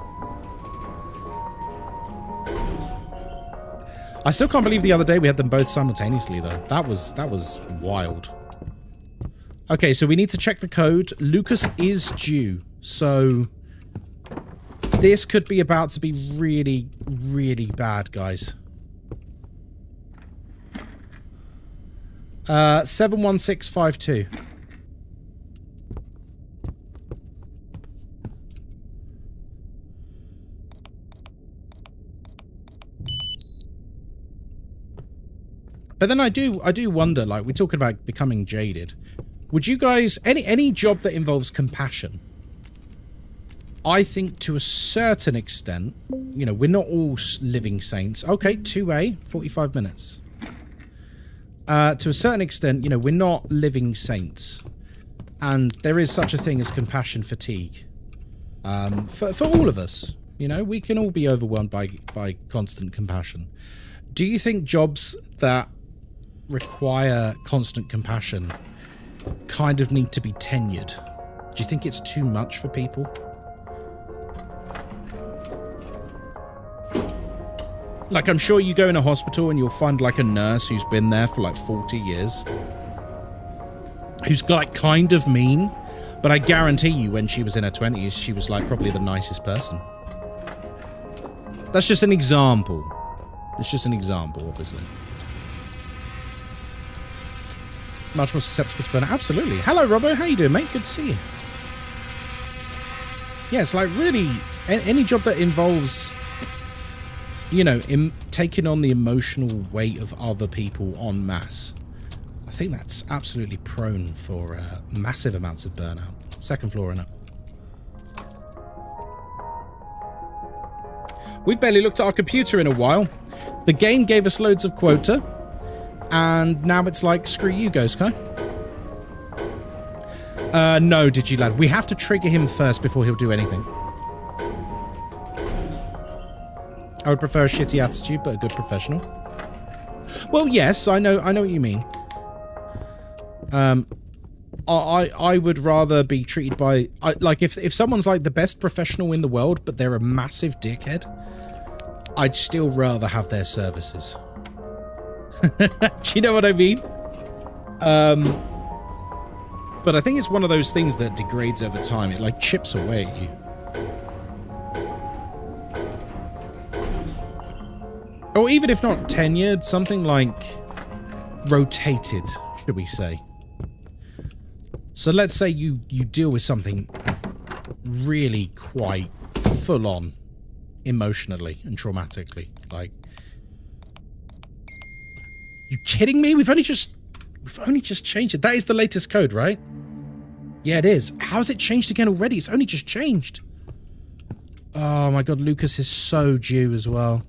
I still can't believe the other day we had them both simultaneously, though. That was wild. Okay, so we need to check the code. Lucas is due, so this could be about to be really, really bad, guys. 71652. But then I do wonder, like, we're talking about becoming jaded. Would you guys, any job that involves compassion, I think to a certain extent, you know, we're not all living saints. Okay, 2A, 45 minutes. To a certain extent, you know, we're not living saints. And there is such a thing as compassion fatigue. For all of us, you know, we can all be overwhelmed by constant compassion. Do you think jobs that require constant compassion kind of need to be tenured? Do you think it's too much for people? Like, I'm sure you go in a hospital and you'll find, like, a nurse who's been there for, like, 40 years. Who's, like, kind of mean. But I guarantee you, when she was in her 20s, she was, like, probably the nicest person. That's just an example. It's just an example, obviously. Much more susceptible to burnout. Absolutely. Hello, Robbo. How you doing, mate? Good to see you. Yeah, it's like really any job that involves, you know, taking on the emotional weight of other people en masse. I think that's absolutely prone for massive amounts of burnout. Second floor, innit? We've barely looked at our computer in a while. The game gave us loads of quota. And now it's like, screw you, Ghostkai. No, Digilad. We have to trigger him first before he'll do anything. I would prefer a shitty attitude, but a good professional. Well, yes, I know what you mean. I would rather be treated by... like, if someone's, like, the best professional in the world, but they're a massive dickhead, I'd still rather have their services. Do you know what I mean? But I think it's one of those things that degrades over time. It like chips away at you. Or even if not tenured, something like rotated, should we say. So let's say you deal with something really quite full on emotionally and traumatically. Like, you kidding me? We've only just changed it. That is the latest code, right? Yeah, it is. How's it changed again already? It's only just changed. Oh my god, Lucas is so due as well.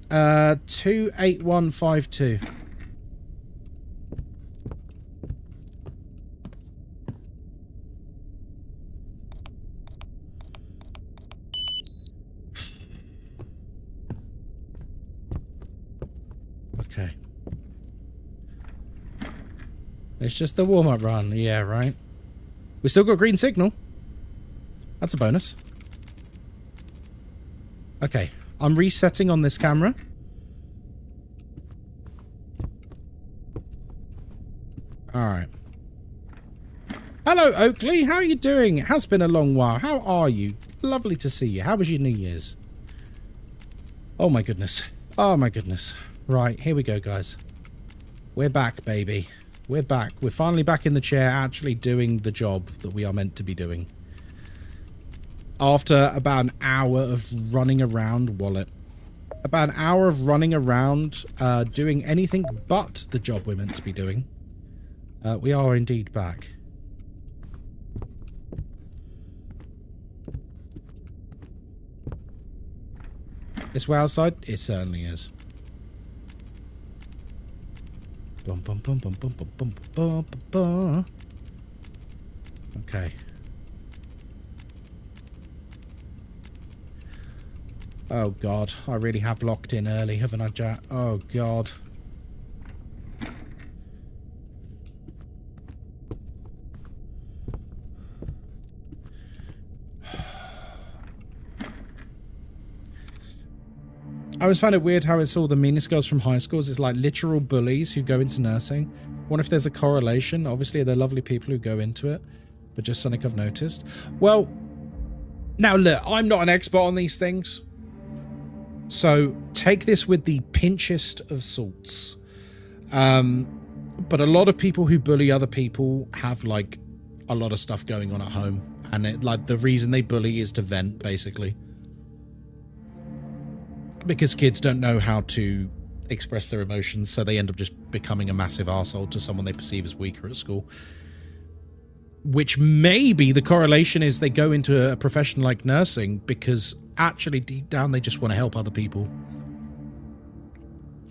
28152. Okay. It's just the warm-up run. Yeah, right. We still got green signal. That's a bonus. Okay. I'm resetting on this camera. Alright. Hello, Oakley. How are you doing? It has been a long while. How are you? Lovely to see you. How was your New Year's? Oh my goodness. Oh my goodness. Right, here we go, guys. We're back, baby. We're back. We're finally back in the chair, actually doing the job that we are meant to be doing. After about an hour of running around, Wallet. About an hour of running around, doing anything but the job we're meant to be doing. We are indeed back. This way outside? It certainly is. Bum, bum, bum, bum, bum, bum, bum, bum, bum, bum. Okay. Oh god, I really have locked in early, haven't I, Jack? Oh god. I always find it weird how it's all the meanest girls from high schools. It's like literal bullies who go into nursing. Wonder if there's a correlation. Obviously, they're lovely people who go into it, but just something I've noticed. Well, now look, I'm not an expert on these things, so take this with the pinchest of salts. But a lot of people who bully other people have like a lot of stuff going on at home, and like the reason they bully is to vent, basically. Because kids don't know how to express their emotions, so they end up just becoming a massive arsehole to someone they perceive as weaker at school. Which maybe the correlation is they go into a profession like nursing because actually deep down they just want to help other people.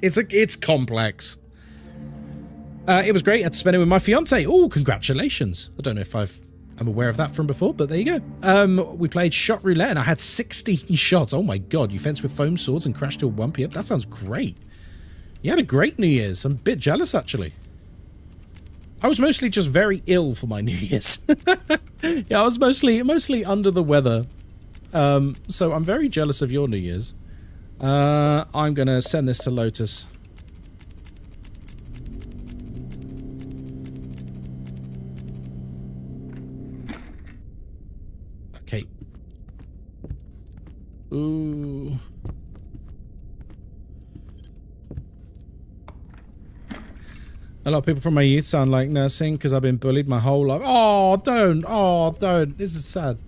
It's complex. It was great. I had to spend it with my fiance. Oh, congratulations. I don't know if I'm aware of that from before, but there you go. We played shot roulette and I had 16 shots. Oh my god, you fenced with foam swords and crashed till 1 PM. That sounds great. You had a great New Year's. I'm a bit jealous, actually. I was mostly just very ill for my New Year's. Yeah, I was mostly under the weather. So I'm very jealous of your New Year's. I'm going to send this to Lotus. Okay. Ooh. A lot of people from my youth sound like nursing because I've been bullied my whole life. Oh, don't. Oh, don't. This is sad.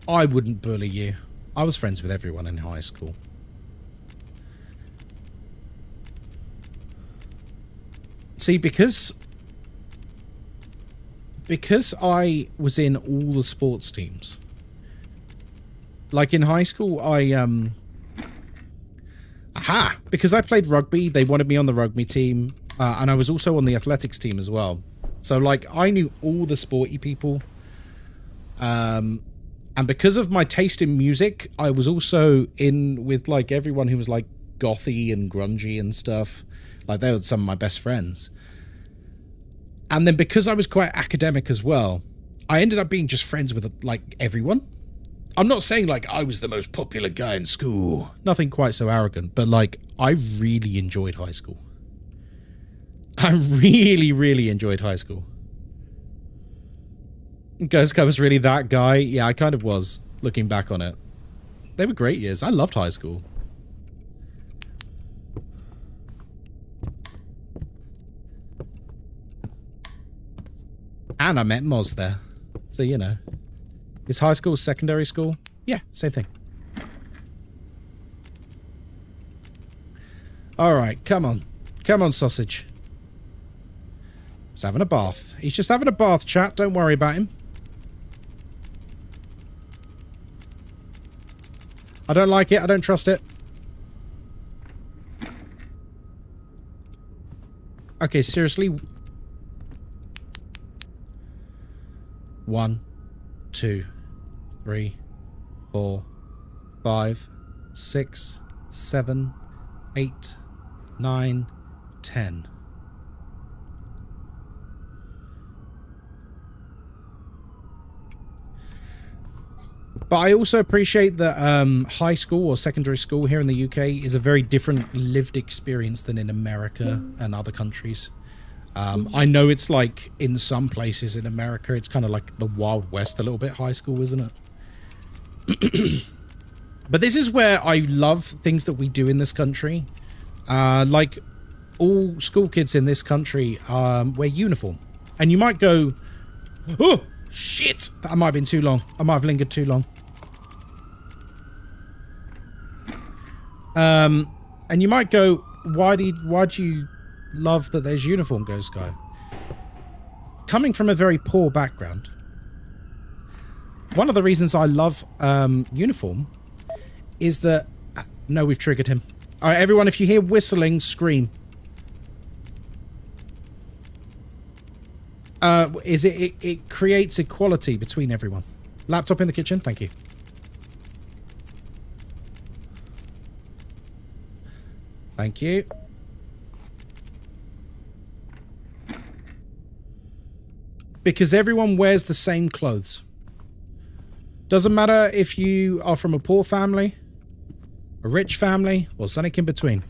I wouldn't bully you. I was friends with everyone in high school. See, because I was in all the sports teams. Like in high school, because I played rugby, they wanted me on the rugby team, and I was also on the athletics team as well. So, like, I knew all the sporty people. And because of my taste in music, I was also in with, like, everyone who was, like, gothy and grungy and stuff. Like, they were some of my best friends. And then because I was quite academic as well, I ended up being just friends with like everyone. I'm not saying like I was the most popular guy in school. Nothing quite so arrogant, but like I really enjoyed high school. I really, really enjoyed high school. Ghostkai was really that guy. Yeah, I kind of was, looking back on it. They were great years. I loved high school. And I met Moz there. So, you know. Is high school secondary school? Yeah, same thing. Alright, come on. Come on, sausage. He's having a bath. He's just having a bath, chat. Don't worry about him. I don't like it. I don't trust it. Okay, seriously. 1, 2, 3, 4, 5, 6, 7, 8, 9, 10. But I also appreciate that high school or secondary school here in the UK is a very different lived experience than in America and other countries. I know it's like in some places in America, it's kind of like the Wild West a little bit, high school, isn't it? But this is where I love things that we do in this country. Like all school kids in this country wear uniform. And you might go, oh, shit! That might have been too long. I might have lingered too long. And you might go, why do you love that there's uniform, Ghostkai? Coming from a very poor background, one of the reasons I love uniform is that... No, we've triggered him. Alright, everyone, if you hear whistling, scream. It creates equality between everyone. Laptop in the kitchen, thank you. Thank you. Because everyone wears the same clothes. Doesn't matter if you are from a poor family, a rich family, or something in between.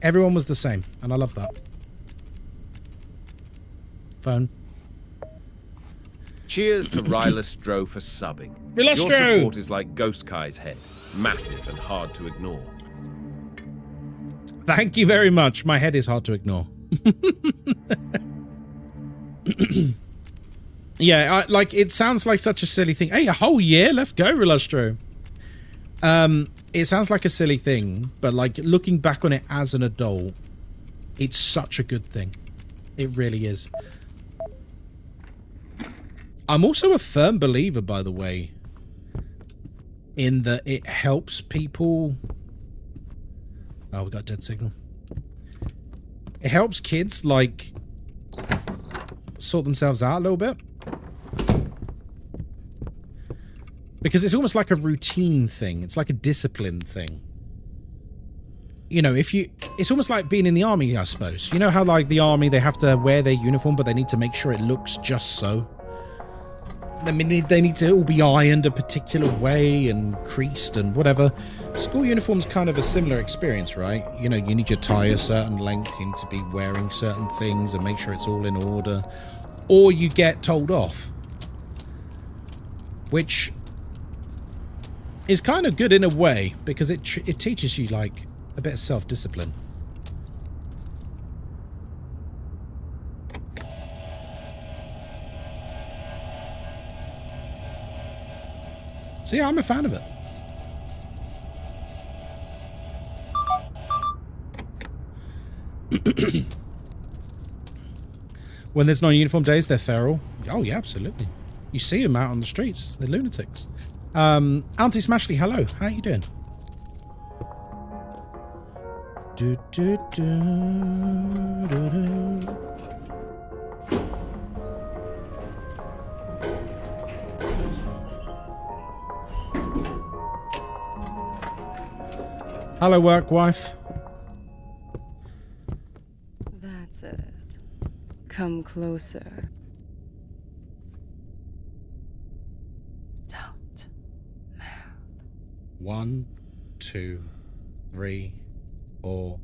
Everyone was the same, and I love that. Phone. Cheers to Rylastro for subbing. Rylastro! Your support is like Ghostkai's head. Massive and hard to ignore. Thank you very much. My head is hard to ignore. Yeah, like, it sounds like such a silly thing. Hey, a whole year? Let's go, Rylastro. It sounds like a silly thing, but, like, looking back on it as an adult, it's such a good thing. It really is. I'm also a firm believer, by the way, in that it helps people... Oh, we got dead signal. It helps kids, like, sort themselves out a little bit. Because it's almost like a routine thing. It's like a discipline thing. You know, if you... It's almost like being in the army, I suppose. You know how, like, the army, they have to wear their uniform, but they need to make sure it looks just so? I mean, they need to all be ironed a particular way and creased and whatever. School uniform's kind of a similar experience, right? You know, you need your tie a certain length, you need to be wearing certain things and make sure it's all in order. Or you get told off. Which is kind of good in a way, because it teaches you, like, a bit of self-discipline. So yeah, I'm a fan of it. When there's non-uniform days, they're feral. Oh yeah, absolutely. You see them out on the streets. They're lunatics. Auntie Smashley, hello. How are you doing? Do, do, do, do, do. Hello, work wife. That's it. Come closer. Don't move. 1, 2, 3, 4,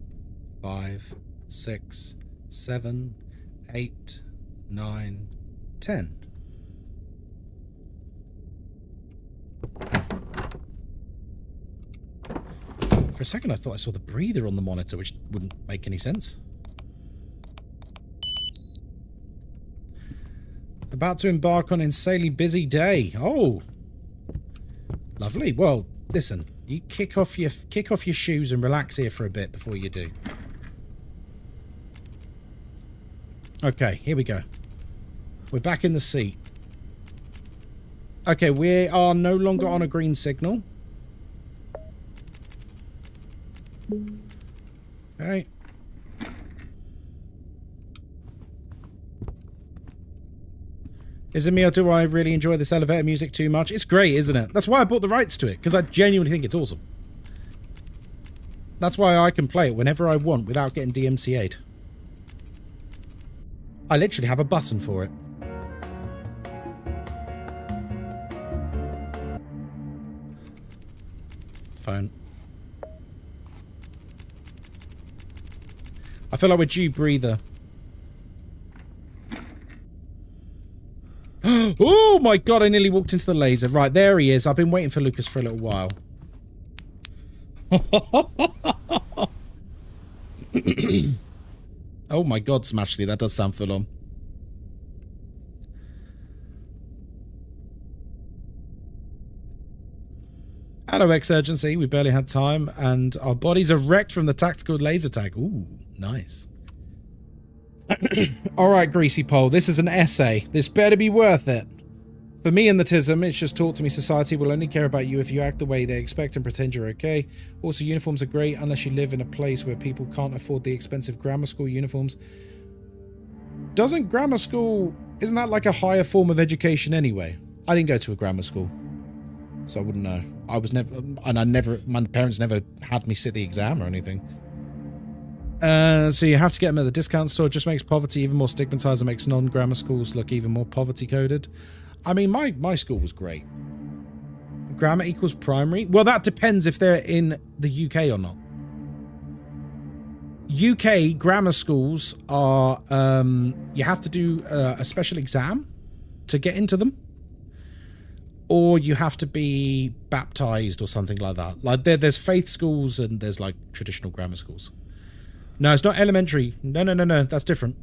5, 6, 7, 8, 9, 10. For a second I thought I saw the breather on the monitor, which wouldn't make any sense. About to embark on an insanely busy day. Oh, lovely. Well, listen, you kick off your shoes and relax here for a bit before you do. Okay, here we go. We're back in the seat. Okay, we are no longer on a green signal. Okay. Is it me or do I really enjoy this elevator music too much? It's great, isn't it? That's why I bought the rights to it, because I genuinely think it's awesome. That's why I can play it whenever I want without getting DMCA'd. I literally have a button for it. Phone. I feel like we're due breather. Oh my god, I nearly walked into the laser. Right, there he is. I've been waiting for Lucas for a little while. Oh my god, Smashley, that does sound full on. Hello, X-Urgency. We barely had time, and our bodies are wrecked from the tactical laser tag. Ooh, nice. Alright, Greasy Pole, this is an essay. This better be worth it. For me and the TISM, it's just taught to me society will only care about you if you act the way they expect and pretend you're okay. Also, uniforms are great unless you live in a place where people can't afford the expensive grammar school uniforms. Doesn't grammar school... Isn't that like a higher form of education anyway? I didn't go to a grammar school, so I wouldn't know. I was never... And my parents never had me sit the exam or anything. So you have to get them at the discount store. It just makes poverty even more stigmatized and makes non-grammar schools look even more poverty-coded. I mean, my school was great. Grammar equals primary? Well, that depends if they're in the UK or not. UK grammar schools are... you have to do a special exam to get into them. Or you have to be baptized or something like that. Like, there's faith schools and there's, like, traditional grammar schools. No, it's not elementary. No. That's different.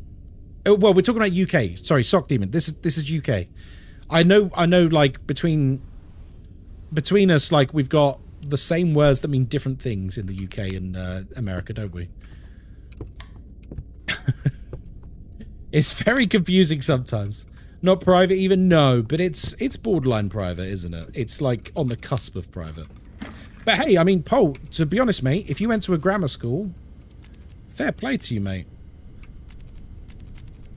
Oh, well, we're talking about UK. Sorry, Sock Demon. This is UK. I know. Like between us, like we've got the same words that mean different things in the UK and America, don't we? It's very confusing sometimes. Not private even, no, but it's borderline private, isn't it? It's like on the cusp of private. But hey, I mean, Paul, to be honest, mate, if you went to a grammar school, fair play to you, mate.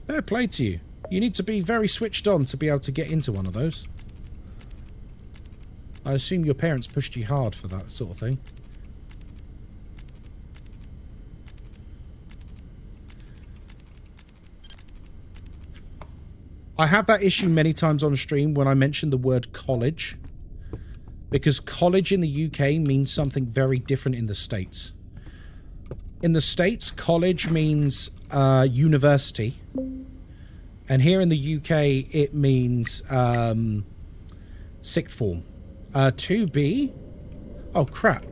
Fair play to you. You need to be very switched on to be able to get into one of those. I assume your parents pushed you hard for that sort of thing. I have that issue many times on stream when I mention the word college. Because college in the UK means something very different in the States. In the States, college means university. And here in the UK, it means sixth form. 2B? Oh, crap.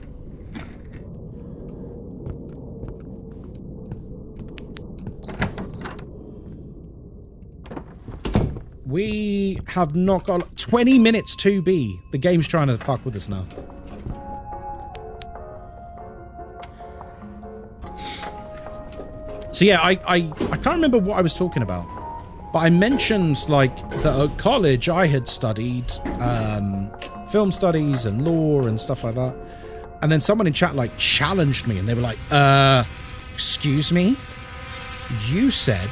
We have not got 20 minutes 2B. The game's trying to fuck with us now. So yeah, I can't remember what I was talking about. But I mentioned, like, that at college I had studied film studies and law and stuff like that. And then someone in chat, like, challenged me and they were like, excuse me? You said...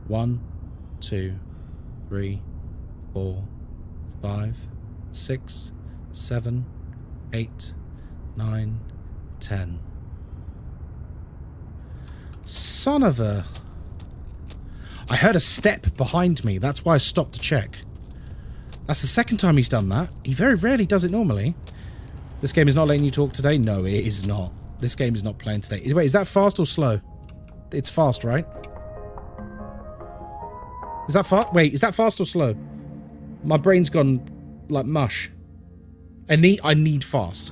One, 2, 3, 4, 5, 6, 7, 8, 9, 10. Son of a... I heard a step behind me. That's why I stopped to check. That's the second time he's done that. He very rarely does it normally. This game is not letting you talk today? No, it is not. This game is not playing today. Wait, is that fast or slow? It's fast, right? Is that fast? Wait, is that fast or slow? My brain's gone like mush. I need fast.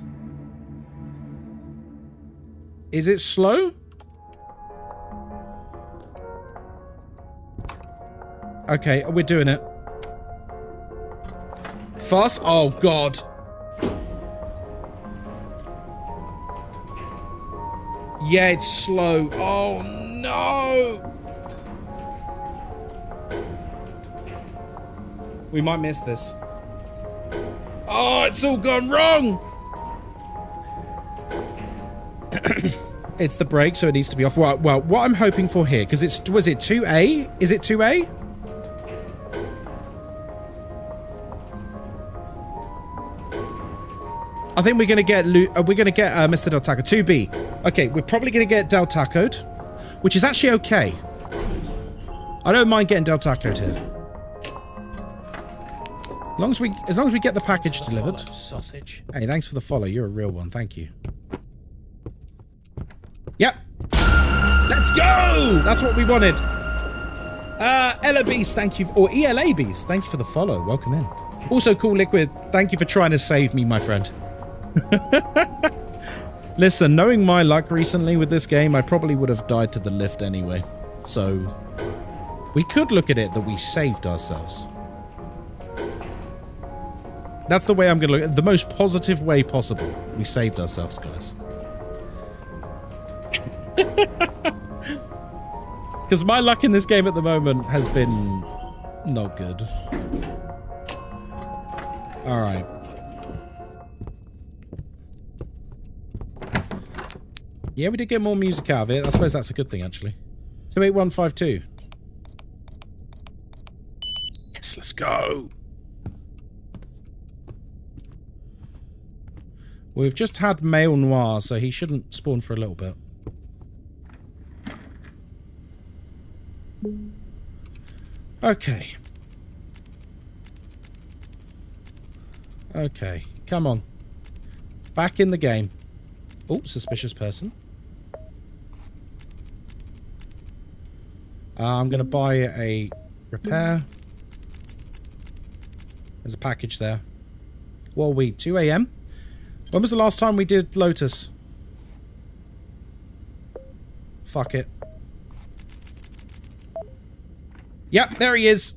Is it slow? Okay, we're doing it. Fast? Oh, God. Yeah, it's slow. Oh, no. We might miss this. Oh, it's all gone wrong. It's the brake, so it needs to be off. Well, what I'm hoping for here, because it's... Was it 2A? Is it 2A? I think we're gonna get Mr. Del Taco. 2B. Okay, we're probably gonna get Del Taco'd, which is actually okay. I don't mind getting Del Taco'd here. As long as we get the package delivered. Sausage. Hey, thanks for the follow. You're a real one. Thank you. Yep. Let's go! That's what we wanted. Ella Beast, thank you. Or ELA Beast, thank you for the follow. Welcome in. Also, Cool Liquid, thank you for trying to save me, my friend. Listen, knowing my luck recently with this game, I probably would have died to the lift anyway. So, we could look at it that we saved ourselves. That's the way I'm going to look at it. The most positive way possible. We saved ourselves, guys. Because my luck in this game at the moment has been not good. Alright. Yeah, we did get more music out of it. I suppose that's a good thing, actually. 28152. Yes, let's go. We've just had Male Noir, so he shouldn't spawn for a little bit. Okay. Okay, come on. Back in the game. Oh, suspicious person. I'm going to buy a repair. There's a package there. What are we? 2 AM? When was the last time we did Lotus? Fuck it. Yep, there he is.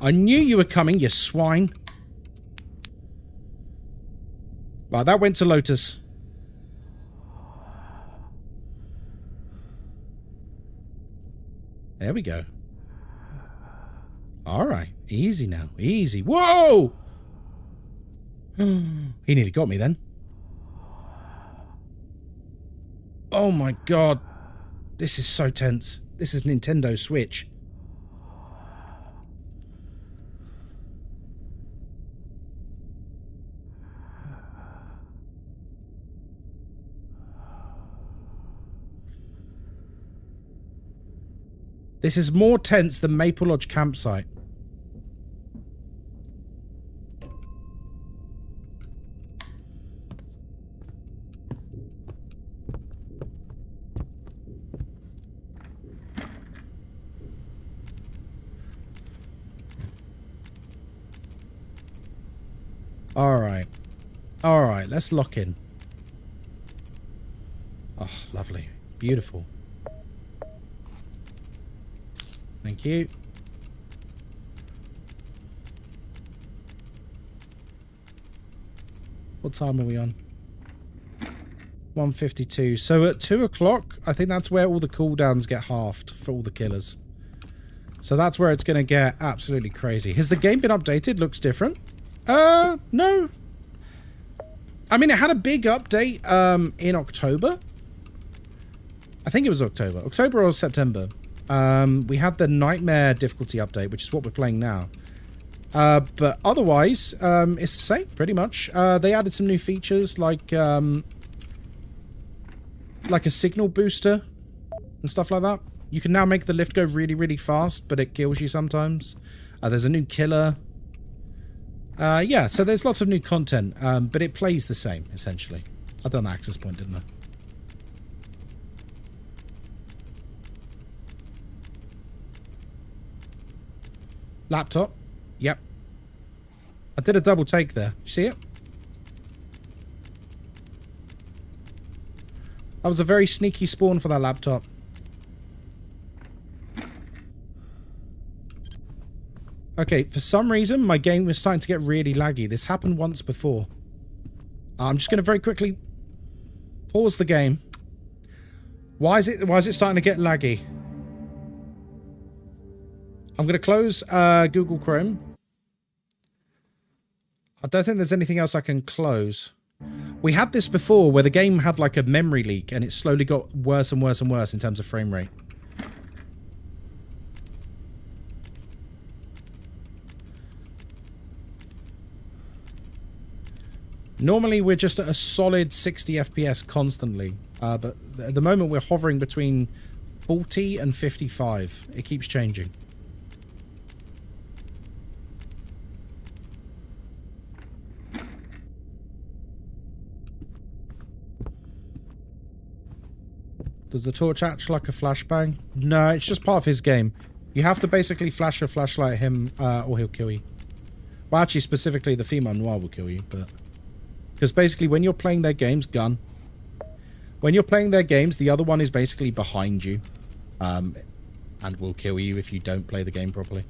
I knew you were coming, you swine. Right, that went to Lotus. There we go. Alright, easy now, easy. Whoa! He nearly got me then. Oh my god. This is so tense. This is Nintendo Switch. This is more tense than Maple Lodge Campsite. Alright. Alright, let's lock in. Oh, lovely. Beautiful. Thank you. What time are we on? 1:52. So at 2 o'clock, I think that's where all the cooldowns get halved for all the killers. So that's where it's going to get absolutely crazy. Has the game been updated? Looks different. No. I mean, it had a big update in October. I think it was October. October or September. We had the Nightmare difficulty update, which is what we're playing now. But otherwise, it's the same, pretty much. They added some new features like a signal booster and stuff like that. You can now make the lift go really, really fast, but it kills you sometimes. There's a new killer. Yeah, so there's lots of new content, but it plays the same, essentially. I've done the access point, didn't I? Laptop. Yep. I did a double take there. You see it? That was a very sneaky spawn for that laptop. Okay, for some reason, my game was starting to get really laggy. This happened once before. I'm just going to very quickly pause the game. Why is it starting to get laggy? I'm going to close Google Chrome. I don't think there's anything else I can close. We had this before where the game had like a memory leak and it slowly got worse and worse and worse in terms of frame rate. Normally we're just at a solid 60 FPS constantly, but at the moment we're hovering between 40 and 55. It keeps changing. Does the torch act like a flashbang? No, it's just part of his game. You have to basically flash a flashlight at him, or he'll kill you. Well, actually, specifically, the female noir will kill you, but... Because basically, when you're playing their games, gun. When you're playing their games, the other one is basically behind you. And will kill you if you don't play the game properly.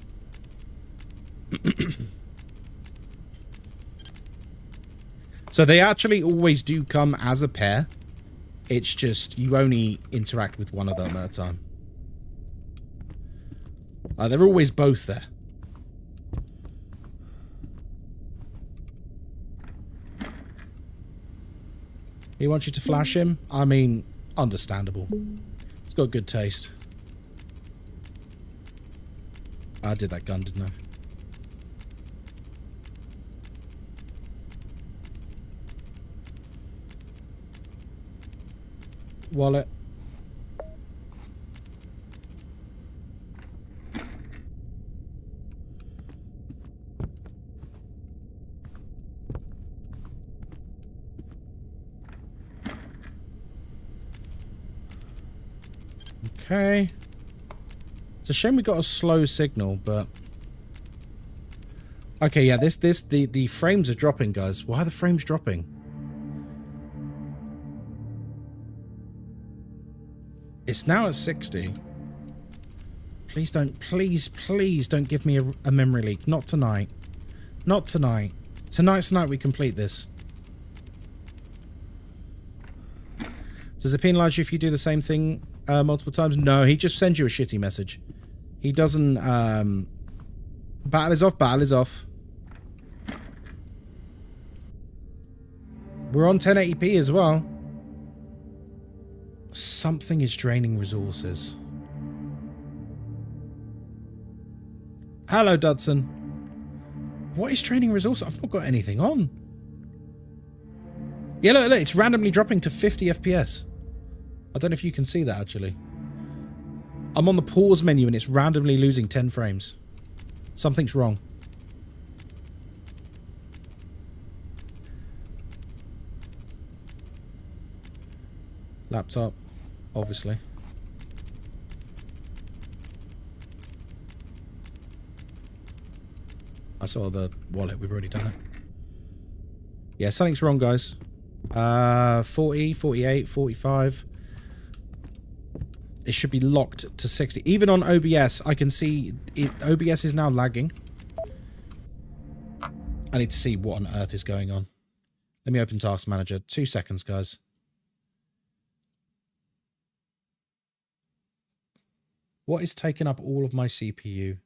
So they actually always do come as a pair. It's just, you only interact with one of them at a time. They're always both there. He wants you to flash him? I mean, understandable. He's got good taste. I did that gun, didn't I? Wallet. Okay. It's a shame we got a slow signal, but... Okay, yeah, the frames are dropping, guys. Why are the frames dropping? It's now at 60. Please don't give me a memory leak. Not tonight. Not tonight. Tonight's the night we complete this. Does it penalise you if you do the same thing multiple times? No, he just sends you a shitty message. He doesn't... Battle is off, battle is off. We're on 1080p as well. Something is draining resources. Hello, Dudson. What is draining resources? I've not got anything on. Yeah, look, it's randomly dropping to 50 FPS. I don't know if you can see that, actually. I'm on the pause menu and it's randomly losing 10 frames. Something's wrong. Laptop, obviously. I saw the wallet. We've already done it. Yeah, something's wrong, guys. 40, 48, 45. It should be locked to 60. Even on OBS, I can see it. OBS is now lagging. I need to see what on earth is going on. Let me open Task Manager. 2 seconds, guys. What is taking up all of my CPU?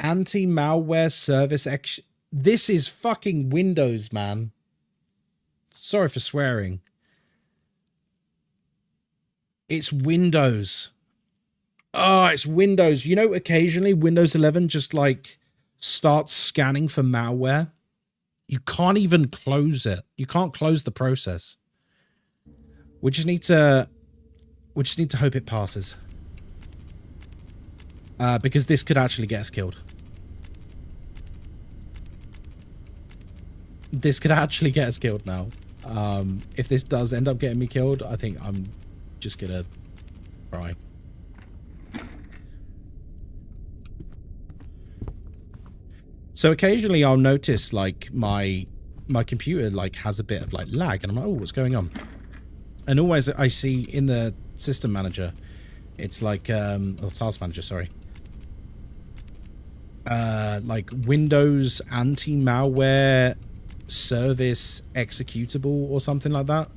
Anti-malware service action. This is fucking Windows, man. Sorry for swearing. It's Windows. Oh, it's Windows. You know, occasionally Windows 11 just like starts scanning for malware. You can't even close it. You can't close the process. We just need to hope it passes. Because this could actually get us killed. This could actually get us killed now. If this does end up getting me killed, I think I'm just gonna cry. So occasionally I'll notice like my computer like has a bit of like lag and I'm like, oh, what's going on? And always I see in the system manager, it's like, oh, task manager, sorry. Like Windows anti-malware service executable or something like that.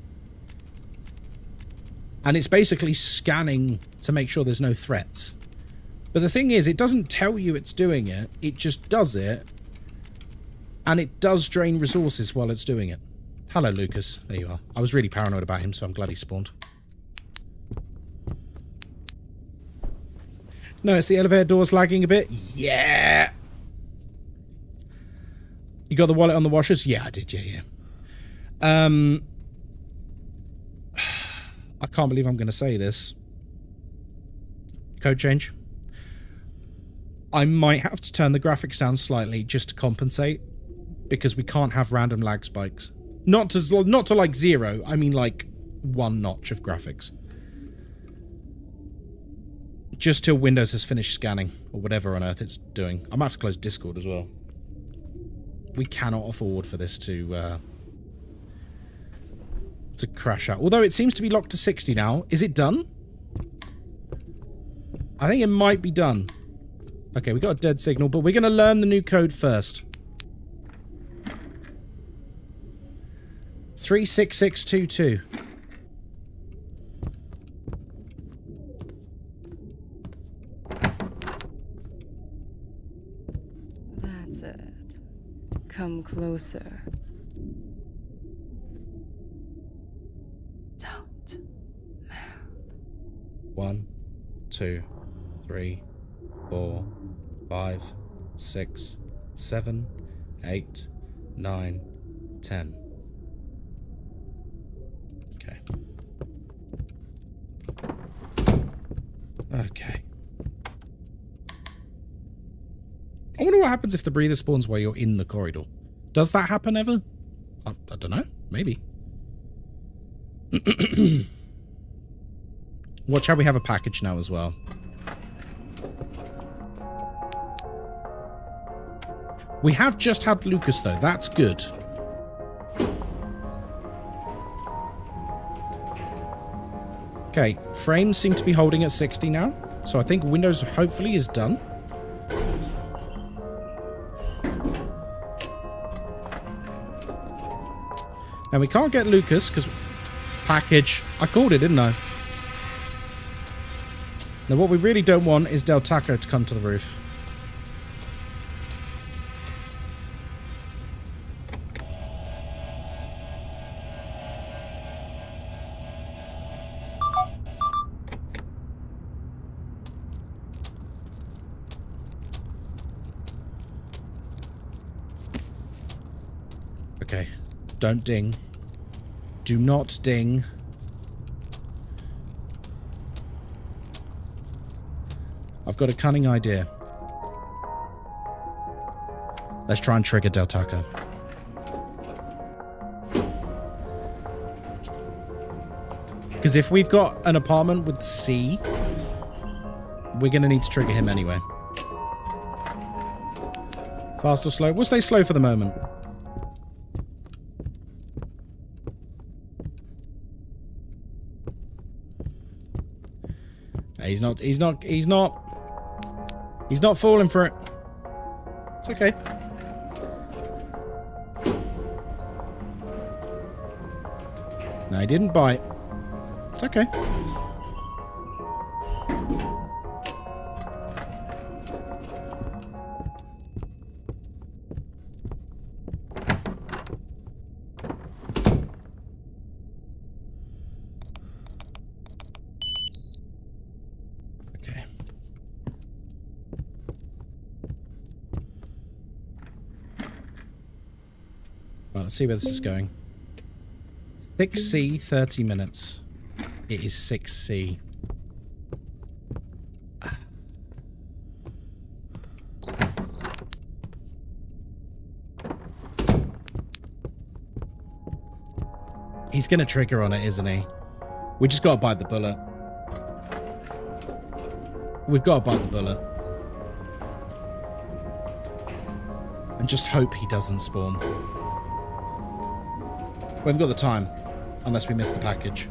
And it's basically scanning to make sure there's no threats. But the thing is, it doesn't tell you it's doing it. It just does it. And it does drain resources while it's doing it. Hello, Lucas. There you are. I was really paranoid about him, so I'm glad he spawned. No, it's the elevator doors lagging a bit. Yeah. You got the wallet on the washers? Yeah, I did. Yeah. I can't believe I'm going to say this. Code change. I might have to turn the graphics down slightly just to compensate, because we can't have random lag spikes. Not to like 0. I mean like 1 notch of graphics. Just till Windows has finished scanning or whatever on earth it's doing. I might have to close Discord as well. We cannot afford for this to crash out. Although it seems to be locked to 60 now. Is it done? I think it might be done. Okay, we got a dead signal, but we're going to learn the new code first. 36622. That's it. Come closer. Don't move. 1, 2, 3, 4, 5, 6, 7, 8, 9, 10. Okay. Okay. I wonder what happens if the breather spawns while you're in the corridor. Does that happen ever? I don't know. Maybe. Watch out, we have a package now as well. We have just had Lucas, though. That's good. Okay, frames seem to be holding at 60 now. So I think Windows hopefully is done. Now we can't get Lucas because package. I called it, didn't I? Now what we really don't want is Del Taco to come to the roof. Okay. Don't ding. Do not ding. I've got a cunning idea. Let's try and trigger Del Taco. Because if we've got an apartment with C, we're going to need to trigger him anyway. Fast or slow? We'll stay slow for the moment. He's not falling for it. It's okay. No, he didn't bite. It's okay. Okay. let's see where this is going. 6C, 30 minutes. It is 6C. He's going to trigger on it, isn't he? We just got to bite the bullet. We've got to bite the bullet. And just hope he doesn't spawn. We haven't got the time. Unless we miss the package.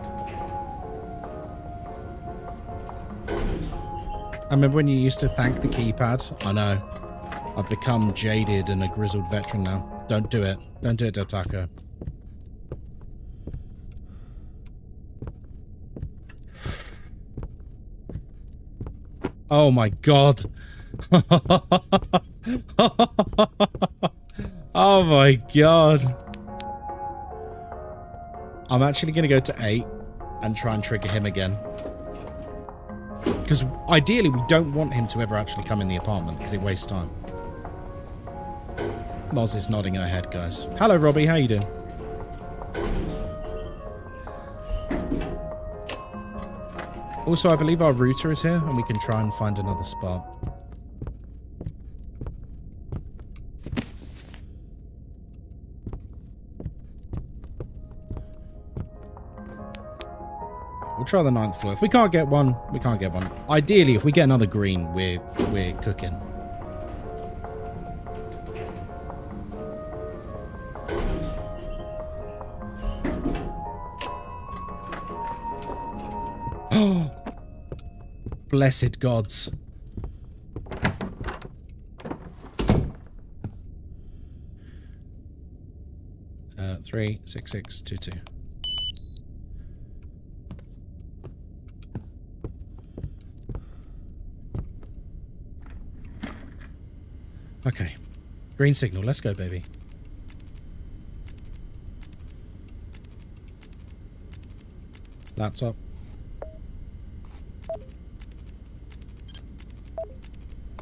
I remember when you used to thank the keypad. I know. I've become jaded and a grizzled veteran now. Don't do it. Don't do it, Del Taco. Oh my god. Oh my god. I'm actually going to go to 8 and try and trigger him again. Because ideally we don't want him to ever actually come in the apartment because it wastes time. Moz is nodding her head, guys. Hello, Robbie. How you doing? Also, I believe our router is here and we can try and find another spot. We'll try the 9th floor. If we can't get one, we can't get one. Ideally, if we get another green, we're cooking. Oh, blessed gods. Uh, 36622. Okay. Green signal. Let's go, baby. Laptop.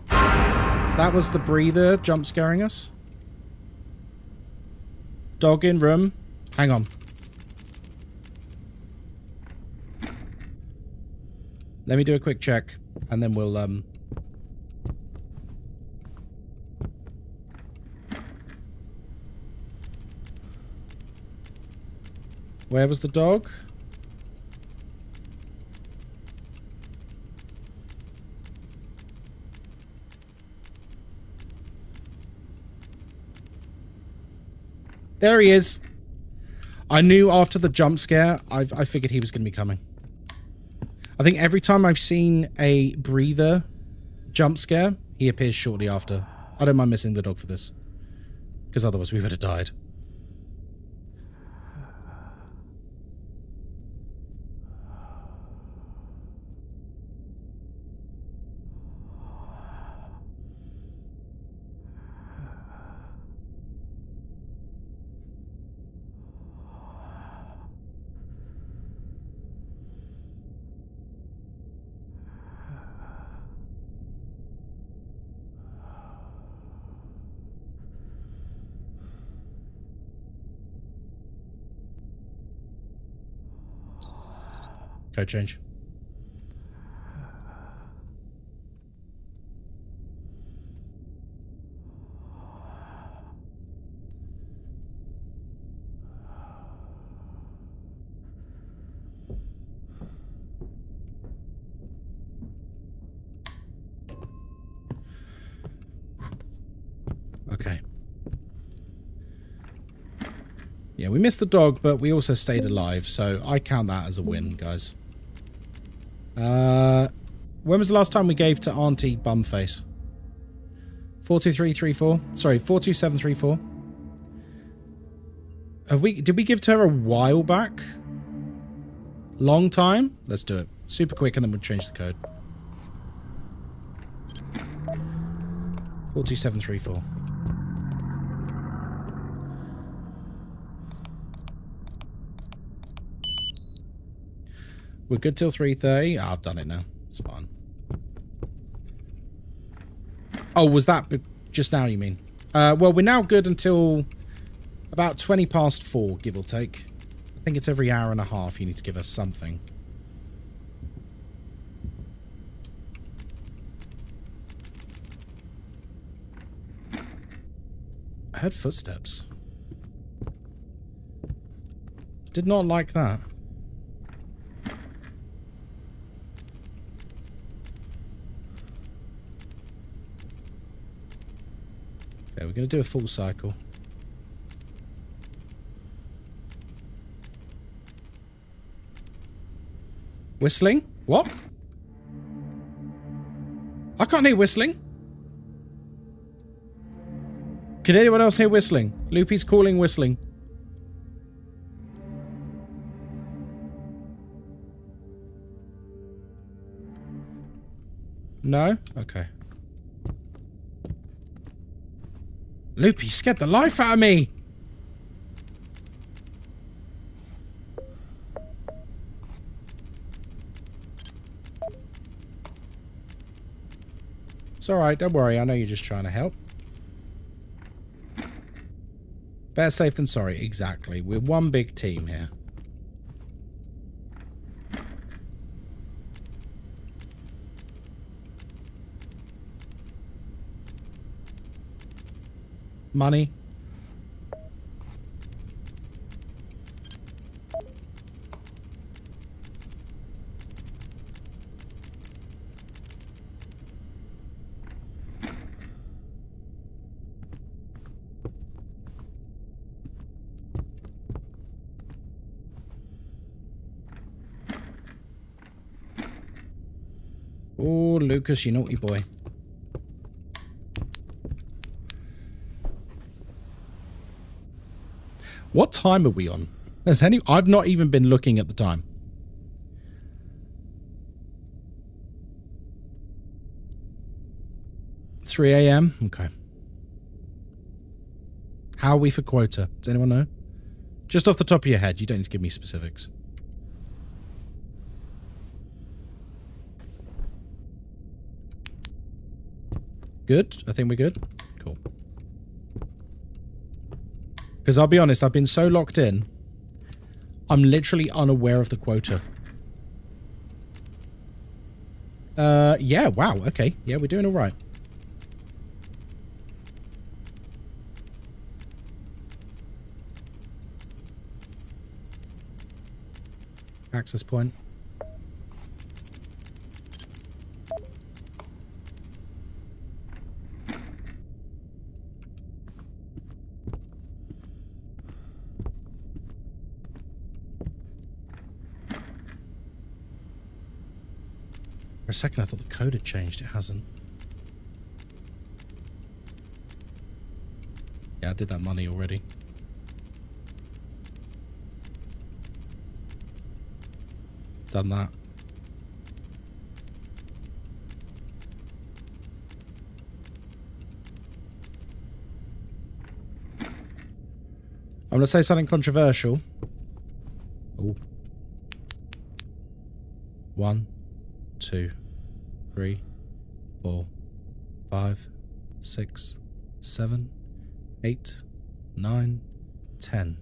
That was the breather jump scaring us. Dog in room. Hang on. Let me do a quick check and then we'll Where was the dog? There he is. I knew after the jump scare, I figured he was going to be coming. I think every time I've seen a breather jump scare, he appears shortly after. I don't mind missing the dog for this. Because otherwise we would have died. Code change. Okay. Yeah, we missed the dog, but we also stayed alive, so I count that as a win, guys. When was the last time we gave to Auntie Bumface? 42334? Sorry, 42734. Did we give to her a while back? Long time? Let's do it. Super quick and then we'll change the code. 42734. We're good till 3:30. I've done it now. It's fine. Oh, was that just now, you mean? Well, we're now good until About 20 past 4, give or take. I think it's every hour and a half you need to give us something. I heard footsteps. Did not like that. Okay, we're going to do a full cycle. Whistling? What? I can't hear whistling. Can anyone else hear whistling? Loopy's calling whistling. No? Okay. Loopy scared the life out of me! It's alright, don't worry, I know you're just trying to help. Better safe than sorry, exactly. We're one big team here. Money. Oh, Lucas, you naughty boy. What time are we on? I've not even been looking at the time. $3 a.m. Okay. How are we for quota? Does anyone know? Just off the top of your head. You don't need to give me specifics. Good? I think we're good. Cool. Because I'll be honest, I've been so locked in, I'm literally unaware of the quota. Yeah, wow, okay. Yeah, we're doing alright. Access point. For a second I thought the code had changed, it hasn't. Yeah, I did that money already. Done that. I'm going to say something controversial. Oh. 1, 2, 3, 4, 5, 6, 7, 8, 9, 10.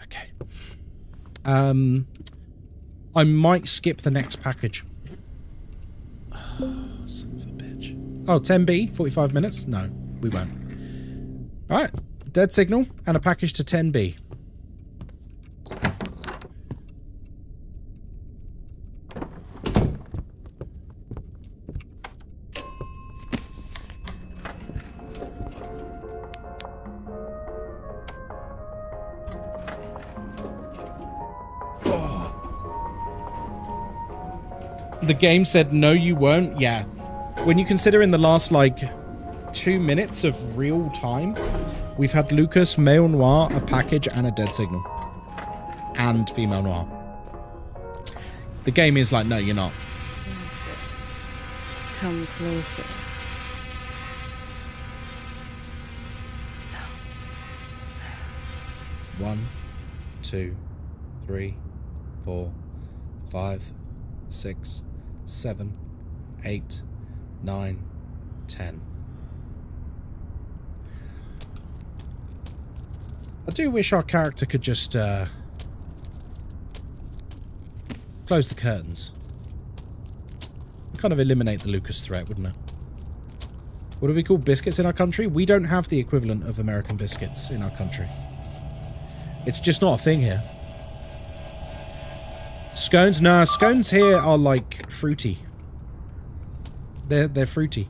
Okay. I might skip the next package. Oh, son of a bitch. Oh, 10B, 45 minutes? No, we won't. Alright, dead signal and a package to 10B. The game said, no, you won't. Yeah. When you consider in the last, like, 2 minutes of real time, we've had Lucas, Male Noir, a package, and a dead signal. And Female Noir. The game is like, no, you're not. That's it. Come closer. 1, 2, 3, 4, 5, 6, 7, 8, 9, 10. I do wish our character could just close the curtains. Kind of eliminate the Lucas threat, wouldn't it? What do we call biscuits in our country? We don't have the equivalent of American biscuits in our country. It's just not a thing here. Scones? Nah, scones here are like fruity. They're fruity.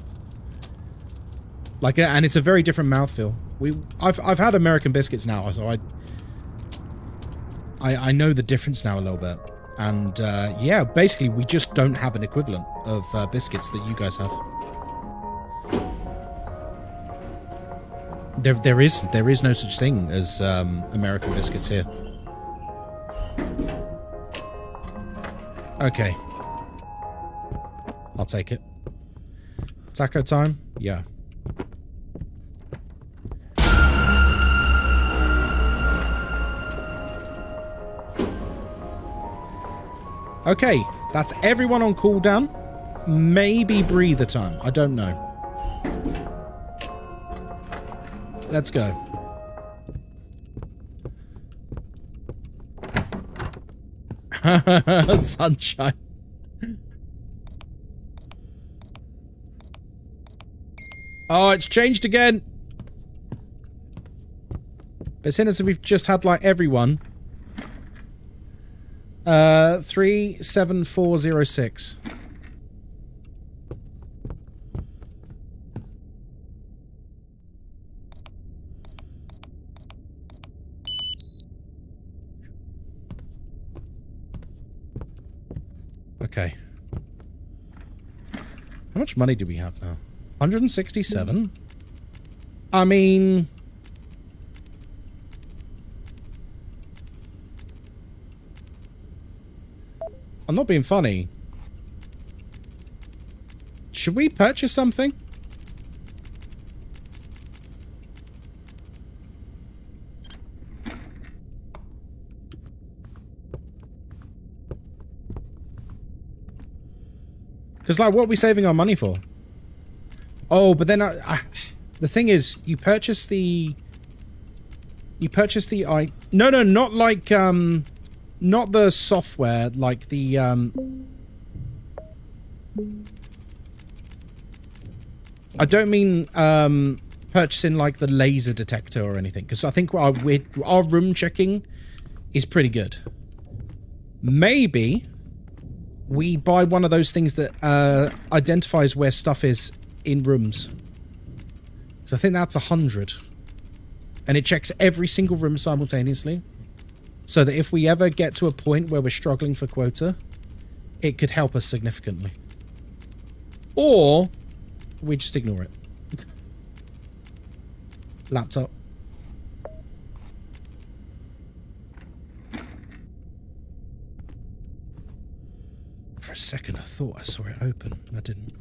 Like, and it's a very different mouthfeel. I've had American biscuits now, so I know the difference now a little bit. And yeah, basically we just don't have an equivalent of biscuits that you guys have. There is no such thing as American biscuits here. Okay. I'll take it. Taco time? Yeah. Okay, that's everyone on cooldown. Maybe breather time. I don't know. Let's go. Sunshine. Oh, it's changed again. But since we've just had like everyone. 37406. Okay. How much money do we have now? 167? I mean... I'm not being funny. Should we purchase something? Because, like, what are we saving our money for? Oh, but then the thing is, you purchase the... No, not like, not the software, like the, I don't mean, purchasing, like, the laser detector or anything. Because I think our room checking is pretty good. Maybe we buy one of those things that identifies where stuff is in rooms. So I think that's 100. And it checks every single room simultaneously. So that if we ever get to a point where we're struggling for quota, it could help us significantly. Or we just ignore it. Laptop. For a second, I thought I saw it open. I didn't.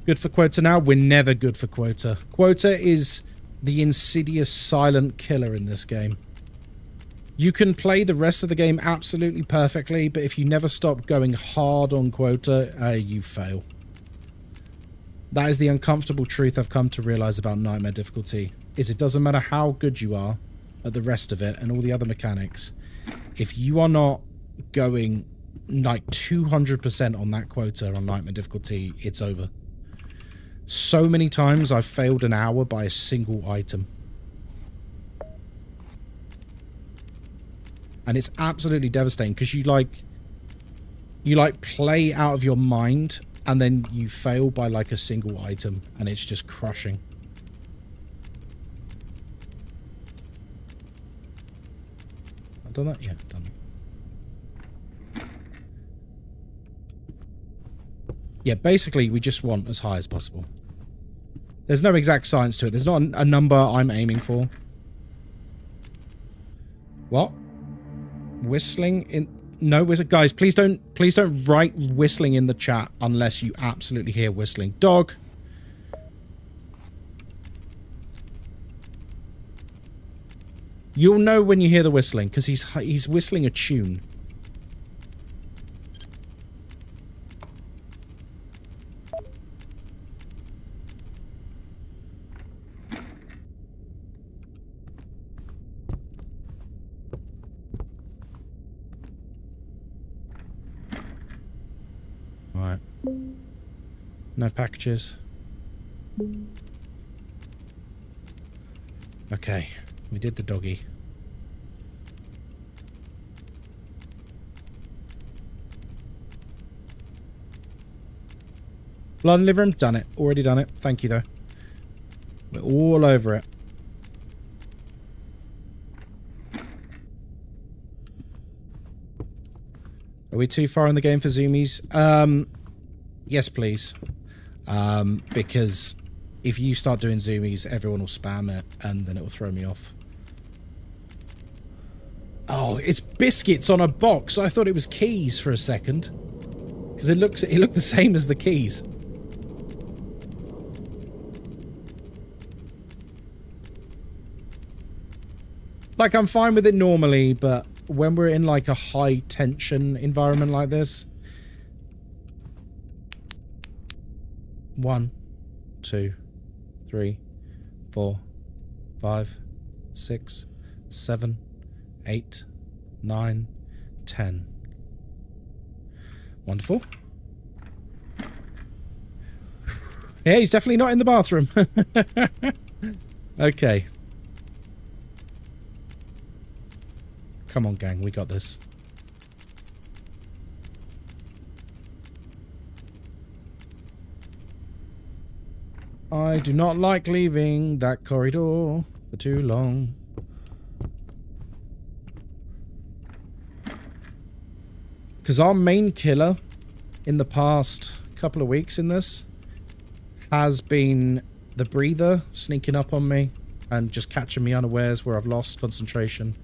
Good for quota now? We're never good for quota. Quota is the insidious silent killer in this game. You can play the rest of the game absolutely perfectly, but if you never stop going hard on quota, you fail. That is the uncomfortable truth I've come to realize about Nightmare difficulty, is it doesn't matter how good you are at the rest of it and all the other mechanics. If you are not going like 200% on that quota on Nightmare difficulty, it's over. So many times I've failed an hour by a single item. And it's absolutely devastating because you play out of your mind and then you fail by like a single item and it's just crushing. I've done that? Yeah, I've done that. Yeah, basically we just want as high as possible. There's no exact science to it. There's not a number I'm aiming for. What? Whistling in... No whistle. Guys, please don't write whistling in the chat unless you absolutely hear whistling. Dog. You'll know when you hear the whistling because he's whistling a tune. Right. No packages. Okay. We did the doggy. Blood and liver, done it. Already done it. Thank you, though. We're all over it. Are we too far in the game for zoomies? Yes, please. Because if you start doing zoomies, everyone will spam it, and then it will throw me off. Oh, it's biscuits on a box. I thought it was keys for a second. Because it looked the same as the keys. Like, I'm fine with it normally, but when we're in, like, a high-tension environment like this... 1, 2, 3, 4, 5, 6, 7, 8, 9, 10. Wonderful. Yeah, he's definitely not in the bathroom. Okay. Come on, gang. We got this. I do not like leaving that corridor for too long. Because our main killer in the past couple of weeks in this has been the breather sneaking up on me and just catching me unawares where I've lost concentration.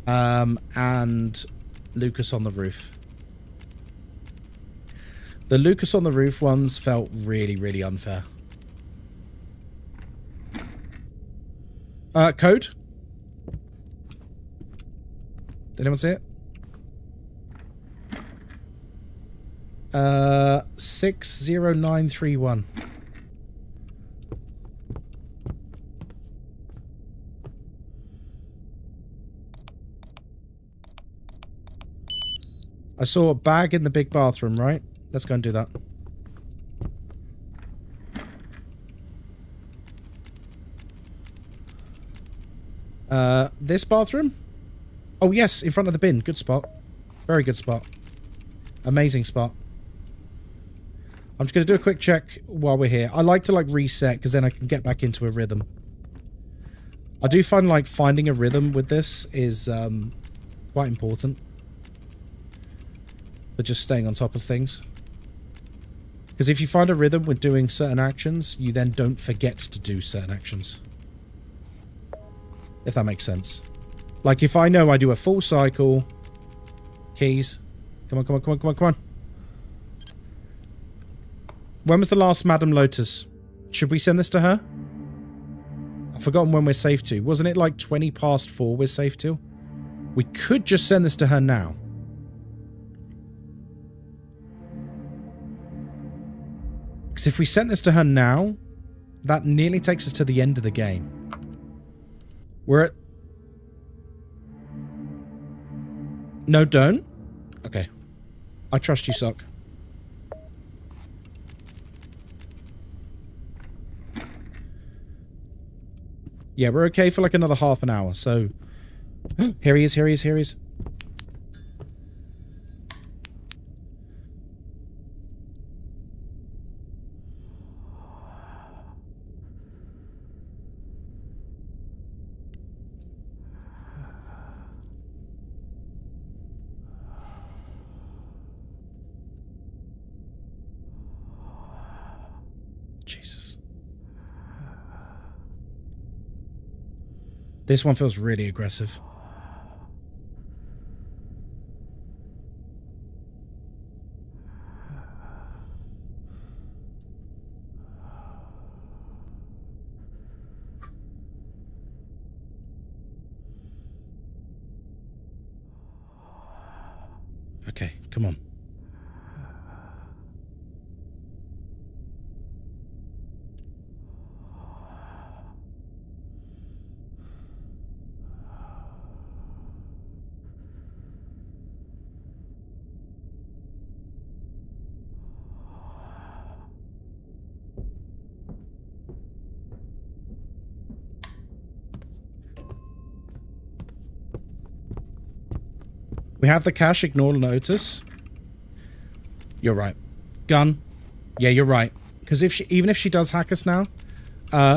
And Lucas on the roof. The Lucas on the roof ones felt really, really unfair. Code? Did anyone see it? 60931. I saw a bag in the big bathroom, right? Let's go and do that. This bathroom? Oh, yes, in front of the bin. Good spot. Very good spot. Amazing spot. I'm just going to do a quick check while we're here. I like to, like, reset, because then I can get back into a rhythm. I do find, like, finding a rhythm with this is, quite important. For just staying on top of things. Because if you find a rhythm with doing certain actions, you then don't forget to do certain actions. If that makes sense. Like, if I know I do a full cycle... Keys. Come on, come on, come on, come on, come on. When was the last Madame Lotus? Should we send this to her? I've forgotten when we're safe to. Wasn't it like 20 past 4 we're safe to? We could just send this to her now. Because if we sent this to her now, that nearly takes us to the end of the game. We're at... No, don't. Okay. I trust you, Sock. Yeah, we're okay for like another half an hour, so... Here he is, here he is, here he is. Jesus. This one feels really aggressive. Okay, come on. We have the cash, ignore notice. You're right. Gun. Yeah, you're right. Because even if she does hack us now,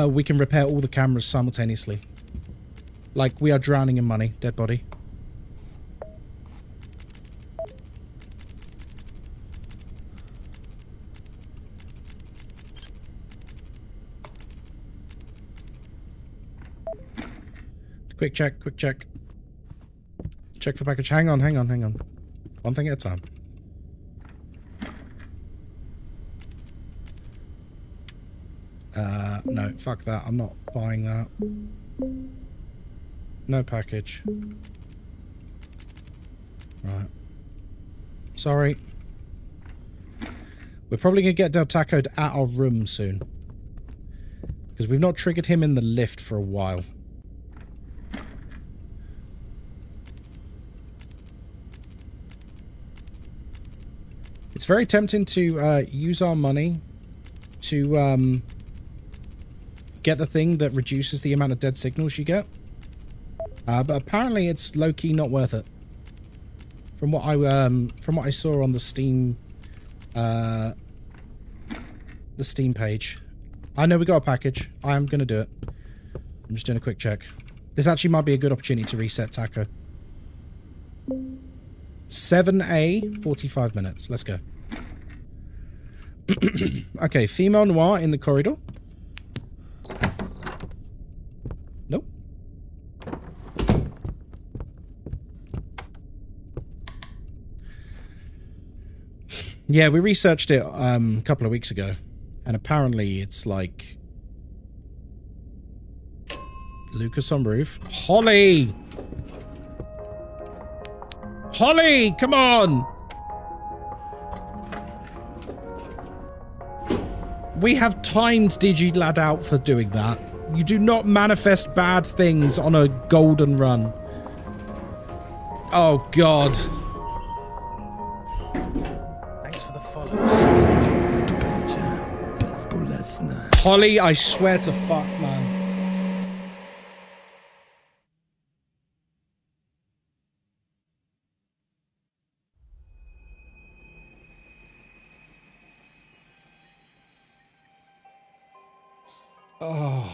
we can repair all the cameras simultaneously. Like, we are drowning in money. Dead body. Quick check, quick check. Check for package. Hang on, hang on, hang on. One thing at a time. No, fuck that. I'm not buying that. No package. Right. Sorry. We're probably going to get Del Taco'd at our room soon. Because we've not triggered him in the lift for a while. It's very tempting to use our money to get the thing that reduces the amount of dead signals you get. But apparently it's low-key not worth it. From what I saw on the Steam page. I know we got a package. I am gonna do it. I'm just doing a quick check. This actually might be a good opportunity to reset Taco. 7A, 45 minutes. Let's go. Okay, female noir in the corridor. Nope. Yeah, we researched it a couple of weeks ago, and apparently it's like Lucas on roof. Holly! Holly, come on! We have timed Digilad out for doing that. You do not manifest bad things on a golden run. Oh, God. Thanks for the follow, sausage. Holly, I swear to fuck, man. Oh.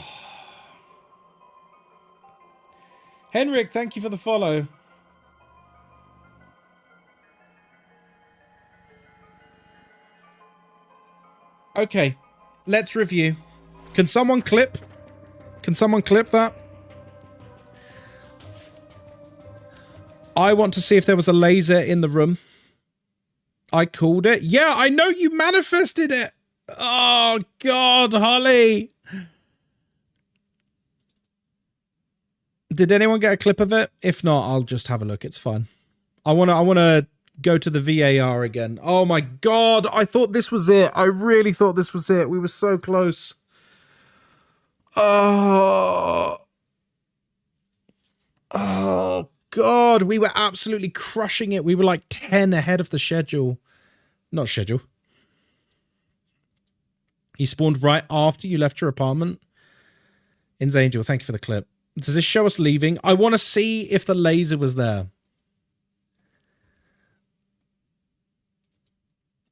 Henrik, thank you for the follow. Okay, let's review. Can someone clip? Can someone clip that? I want to see if there was a laser in the room. I called it. Yeah, I know you manifested it. Oh, God, Holly. Did anyone get a clip of it? If not, I'll just have a look. It's fine. I wanna go to the VAR again. Oh my God, I thought this was it. I really thought this was it. We were so close. Oh God, we were absolutely crushing it. We were like 10 ahead of the schedule. Not schedule. He spawned right after you left your apartment. In's Angel, thank you for the clip. Does this show us leaving? I want to see if the laser was there.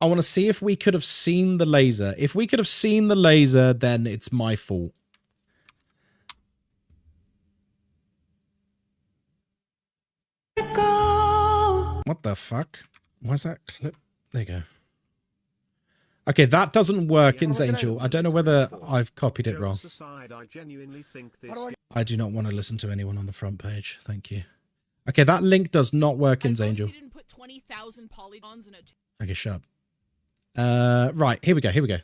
I want to see if we could have seen the laser. If we could have seen the laser, then it's my fault. What the fuck? Why's that clip? There you go. Okay, that doesn't work, In's Angel. I don't know whether I've copied it wrong. I do not want to listen to anyone on the front page. Thank you. Okay, that link does not work, In's Angel. Okay, shut up. Right, here we go, here we go.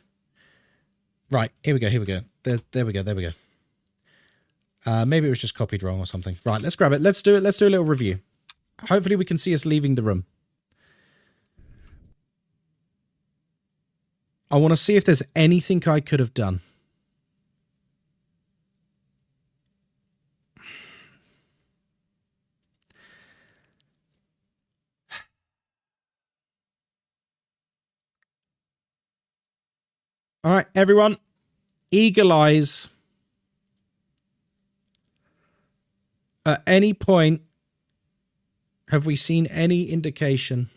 Right, here we go, here we go. There we go, there we go. Maybe it was just copied wrong or something. Right, let's grab it. Let's do it. Let's do a little review. Hopefully we can see us leaving the room. I want to see if there's anything I could have done. All right, everyone. Eagle eyes. At any point, Have we seen any indication?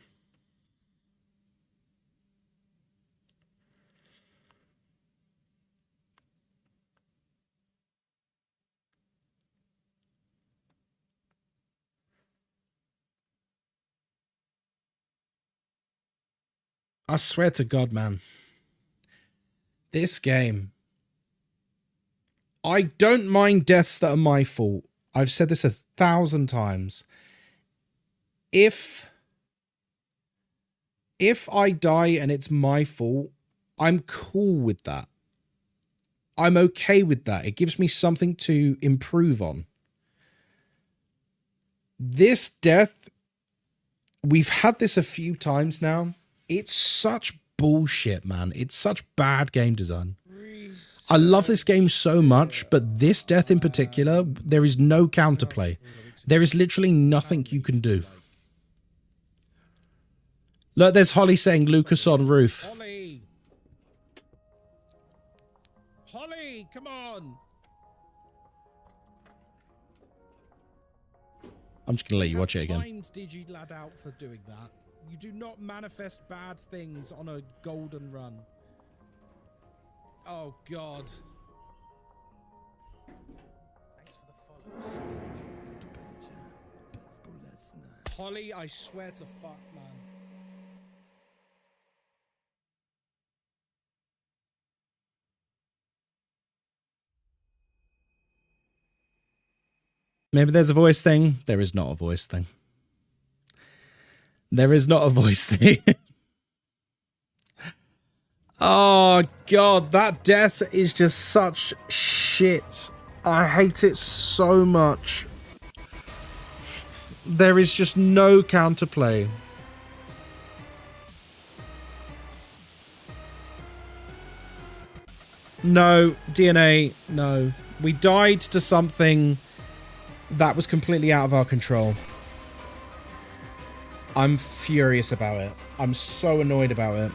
I swear to God, man. This game. I don't mind deaths that are my fault. I've said this 1,000 times. If I die and it's my fault, I'm cool with that. I'm okay with that. It gives me something to improve on. This death, we've had this a few times now. It's such bullshit, man. It's such bad game design. I love this game so much, but this death in particular, there is no counterplay. There is literally nothing you can do. Look, there's Holly saying Lucas on roof. Holly! Holly, come on! I'm just gonna let you watch it again. Timed Digi lad out for doing that. You do not manifest bad things on a golden run. Oh God. Thanks for the follow. Holly, I swear to fuck, man. Maybe there's a voice thing. There is not a voice thing. There is not a voice thing. Oh, God. That death is just such shit. I hate it so much. There is just no counterplay. No, DNA, no. We died to something that was completely out of our control. I'm furious about it. I'm so annoyed about it.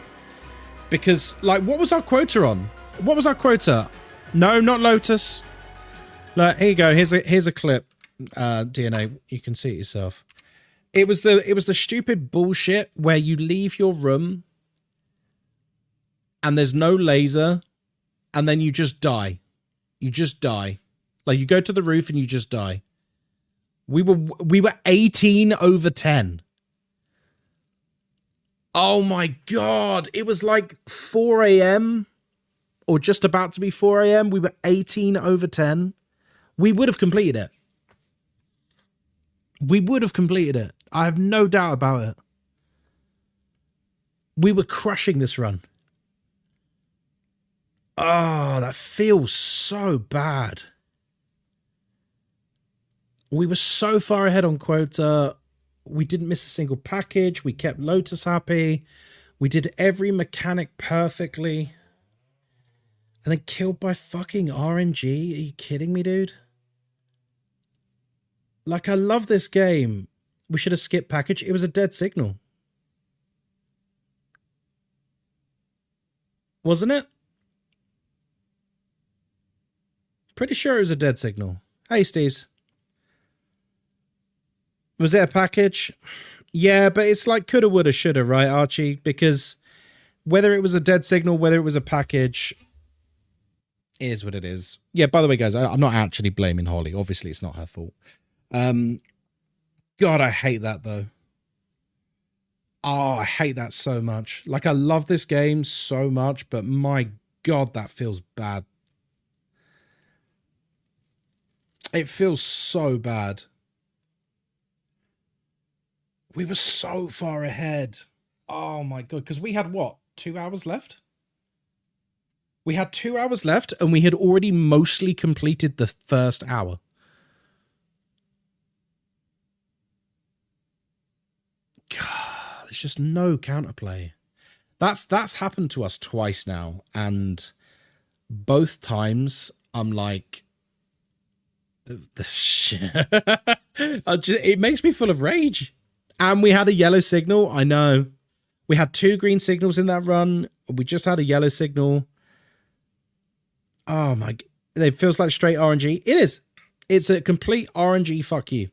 Because, like, what was our quota on? What was our quota? No, not Lotus. Look, here you go. Here's a clip. DNA, you can see it yourself. It was the stupid bullshit where you leave your room and there's no laser and then you just die. You just die. Like, you go to the roof and you just die. We were 18 over 10. Oh my God. It was like 4 a.m. or just about to be 4 a.m. We were 18 over 10. We would have completed it. We would have completed it. I have no doubt about it. We were crushing this run. Oh, that feels so bad. We were so far ahead on quota. We didn't miss a single package. We kept Lotus happy. We did every mechanic perfectly. And then killed by fucking RNG? Are you kidding me, dude? Like, I love this game. We should have skipped package. It was a dead signal. Wasn't it? Pretty sure it was a dead signal. Hey, Steves. Was it a package? Yeah, but it's like coulda, woulda, shoulda, right, Archie? Because whether it was a dead signal, whether it was a package, it is what it is. Yeah, by the way, guys, I'm not actually blaming Holly. Obviously, it's not her fault. God, I hate that, though. Oh, I hate that so much. Like, I love this game so much, but my God, that feels bad. It feels so bad. We were so far ahead. Oh my God. Because we had what? 2 hours left? We had 2 hours left and we had already mostly completed the first hour. God, there's just no counterplay. That's happened to us twice now. And both times I'm like, the shit. It makes me full of rage. And we had a yellow signal. I know. We had 2 green signals in that run. We just had a yellow signal. Oh my. It feels like straight RNG. It is. It's a complete RNG fuck you.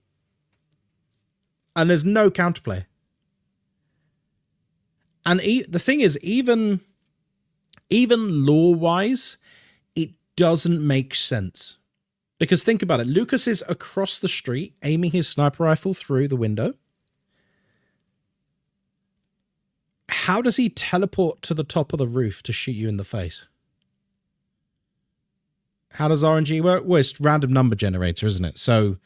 And there's no counterplay. And the thing is, even lore-wise, it doesn't make sense. Because think about it. Lucas is across the street, aiming his sniper rifle through the window. How does he teleport to the top of the roof to shoot you in the face? How does RNG work? Well, it's random number generator, isn't it? So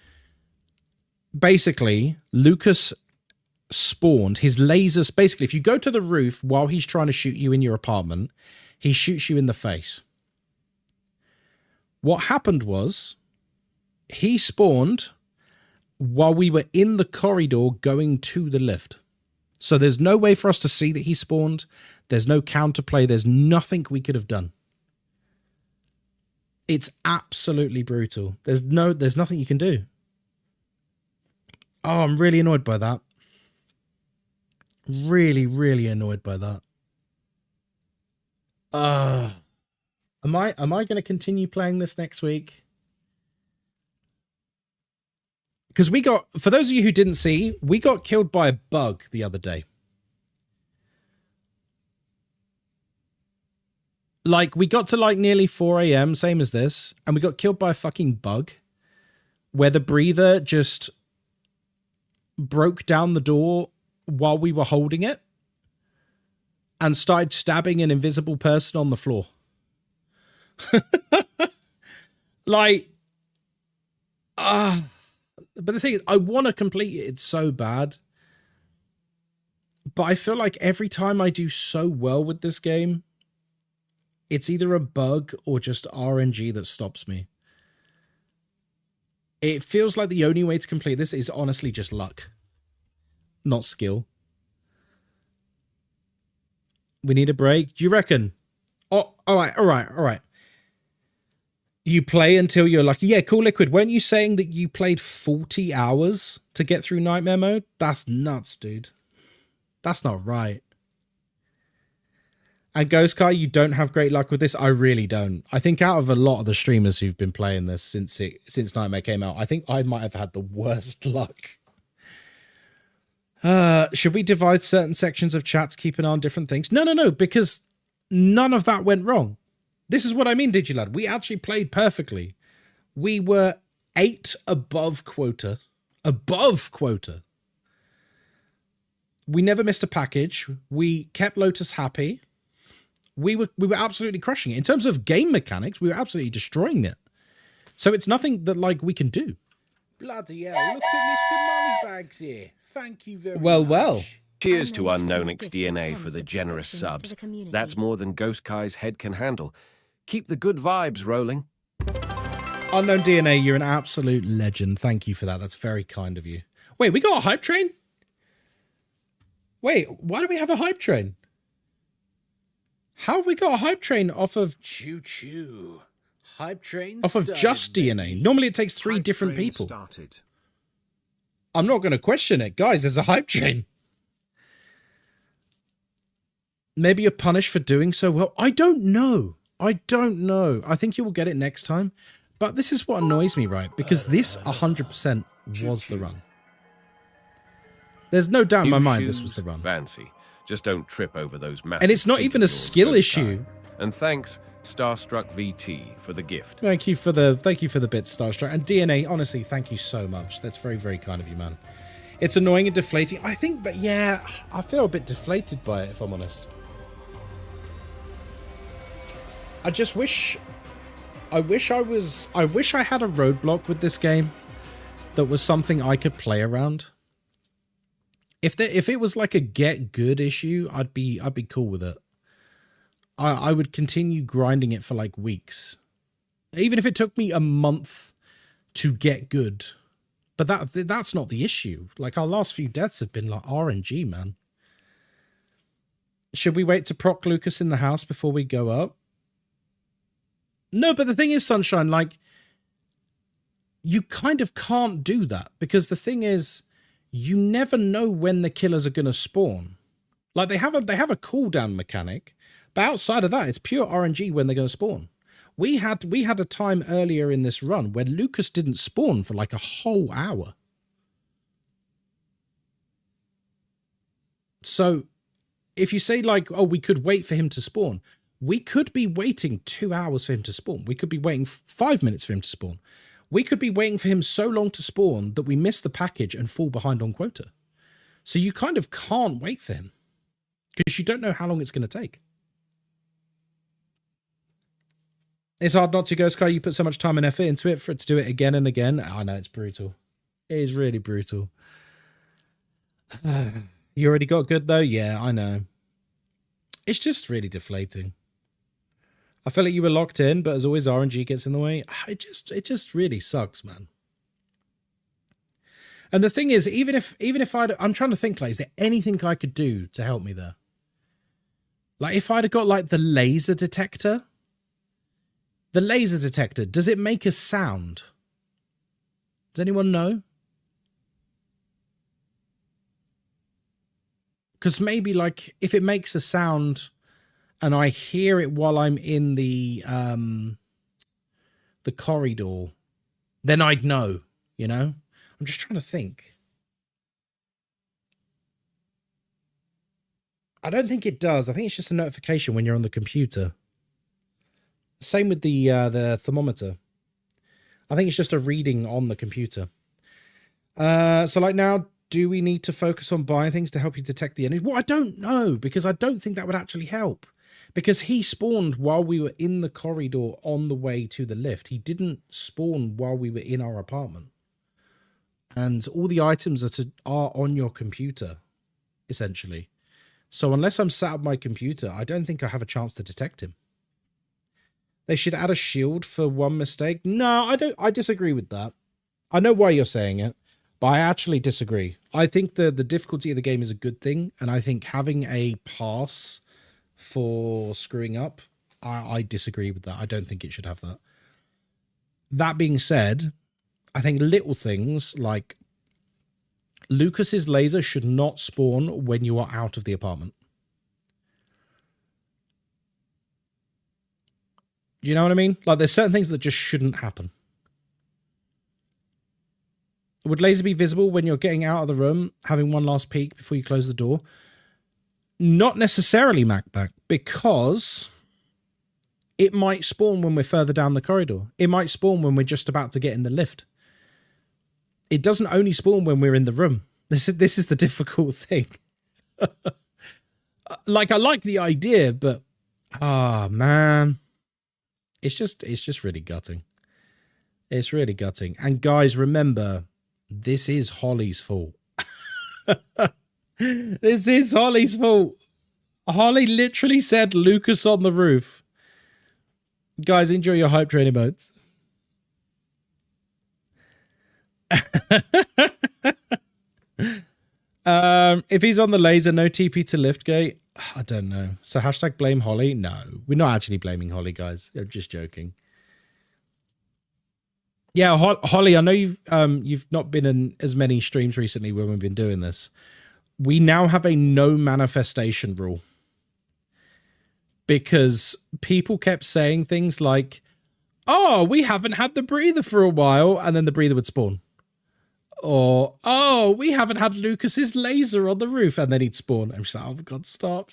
basically, Lucas spawned his lasers. Basically, if you go to the roof while he's trying to shoot you in your apartment, he shoots you in the face. What happened was he spawned while we were in the corridor going to the lift. So there's no way for us to see that he spawned. There's no counterplay. There's nothing we could have done. It's absolutely brutal. There's nothing you can do. Oh, I'm really annoyed by that. Really, really annoyed by that. Am I going to continue playing this next week? Because for those of you who didn't see, we got killed by a bug the other day. Like, we got to like nearly 4 a.m., same as this, and we got killed by a fucking bug where the breather just broke down the door while we were holding it and started stabbing an invisible person on the floor. Like, but the thing is, I want to complete it. It's so bad. But I feel like every time I do so well with this game, it's either a bug or just RNG that stops me. It feels like the only way to complete this is honestly just luck, not skill. We need a break. Do you reckon? Oh, all right. You play until you're lucky. Yeah, cool, Liquid. Weren't you saying that you played 40 hours to get through Nightmare Mode? That's nuts, dude. That's not right. And Ghostkai, you don't have great luck with this? I really don't. I think out of a lot of the streamers who've been playing this since Nightmare came out, I think I might have had the worst luck. Should we divide certain sections of chat to keep an eye on different things? No, because none of that went wrong. This is what I mean, Digilad. We actually played perfectly. We were 8 above quota. Above quota. We never missed a package. We kept Lotus happy. We were absolutely crushing it. In terms of game mechanics, we were absolutely destroying it. So it's nothing that like we can do. Bloody hell, look at Mr. Moneybags here. Thank you very much. Well. Cheers to Unknown XDNA for the generous subs. That's more than Ghostkai's head can handle. Keep the good vibes rolling. Unknown DNA, you're an absolute legend. Thank you for that. That's very kind of you. Wait, we got a hype train? Wait, why do we have a hype train? How have we got a hype train off of... Choo-choo. Hype train Off of just DNA? Normally it takes 3 different people. I'm not going to question it. Guys, there's a hype train. Maybe you're punished for doing so well. I don't know. I think you will get it next time. But this is what annoys me, right? Because this 100% was the run. There's no doubt in my mind this was the run. Fancy. Just don't trip over those massive... And it's not feet even of a yours, skill Ghostkai. issue. And thanks, Starstruck VT, for the gift. Thank you for the bit, Starstruck. And DNA, honestly, thank you so much. That's very, very kind of you, man. It's annoying and deflating. I think that, yeah, I feel a bit deflated by it, if I'm honest. I just wish... I wish I had a roadblock with this game that was something I could play around. If it was like a get good issue, I'd be cool with it. I would continue grinding it for like weeks. Even if it took me a month to get good. But that's not the issue. Like, our last few deaths have been like RNG, man. Should we wait to proc Lucas in the house before we go up? No, but the thing is, Sunshine, like, you kind of can't do that. Because the thing is, you never know when the killers are going to spawn. Like, they have a cooldown mechanic. But outside of that, it's pure RNG when they're going to spawn. We had a time earlier in this run where Lucas didn't spawn for like a whole hour. So if you say like, oh, we could wait for him to spawn, we could be waiting 2 hours for him to spawn. We could be waiting 5 minutes for him to spawn. We could be waiting for him so long to spawn that we miss the package and fall behind on quota. So you kind of can't wait for him because you don't know how long it's going to take. It's hard not to, Ghostkai. You put so much time and effort into it for it to do it again and again. I know, it's brutal. It is really brutal. You already got good though? Yeah, I know. It's just really deflating. I felt like you were locked in, but as always, RNG gets in the way. It just really sucks, man. And the thing is, even if I'm trying to think, like, is there anything I could do to help me there? Like, if I'd have got like the laser detector, does it make a sound? Does anyone know? Because maybe like if it makes a sound and I hear it while I'm in the corridor, then I'd know, you know? I'm just trying to think. I don't think it does. I think it's just a notification when you're on the computer. Same with the thermometer. I think it's just a reading on the computer. So like now, do we need to focus on buying things to help you detect the enemy? Well, I don't know, because I don't think that would actually help. Because he spawned while we were in the corridor on the way to the lift. He didn't spawn while we were in our apartment. And all the items are on your computer, essentially. So unless I'm sat at my computer, I don't think I have a chance to detect him. They should add a shield for one mistake. No, I don't. I disagree with that. I know why you're saying it, but I actually disagree. I think the difficulty of the game is a good thing, and I think having a pass for screwing up, I disagree with that. I don't think it should have that. That being said, I think little things like Lucas's laser should not spawn when you are out of the apartment. Do you know what I mean? Like, there's certain things that just shouldn't happen. Would laser be visible when you're getting out of the room, having one last peek before you close the door? Not necessarily, MacBack, because it might spawn when we're further down the corridor. It might spawn when we're just about to get in the lift. It doesn't only spawn when we're in the room. This is the difficult thing. Like, I like the idea, but man, it's just really gutting. It's really gutting. And guys, remember, this is Holly's fault. This is Holly's fault. Holly literally said Lucas on the roof. Guys, enjoy your hype train emotes. If he's on the laser, no TP to lift gate. I don't know. So hashtag blame Holly. No, we're not actually blaming Holly, guys. I'm just joking. Yeah, Holly, I know you've not been in as many streams recently when we've been doing this. We now have a no manifestation rule. Because people kept saying things like, oh, we haven't had the breather for a while, and then the breather would spawn. Or, oh, we haven't had Lucas's laser on the roof, and then he'd spawn. I'm just like, oh, God, stop.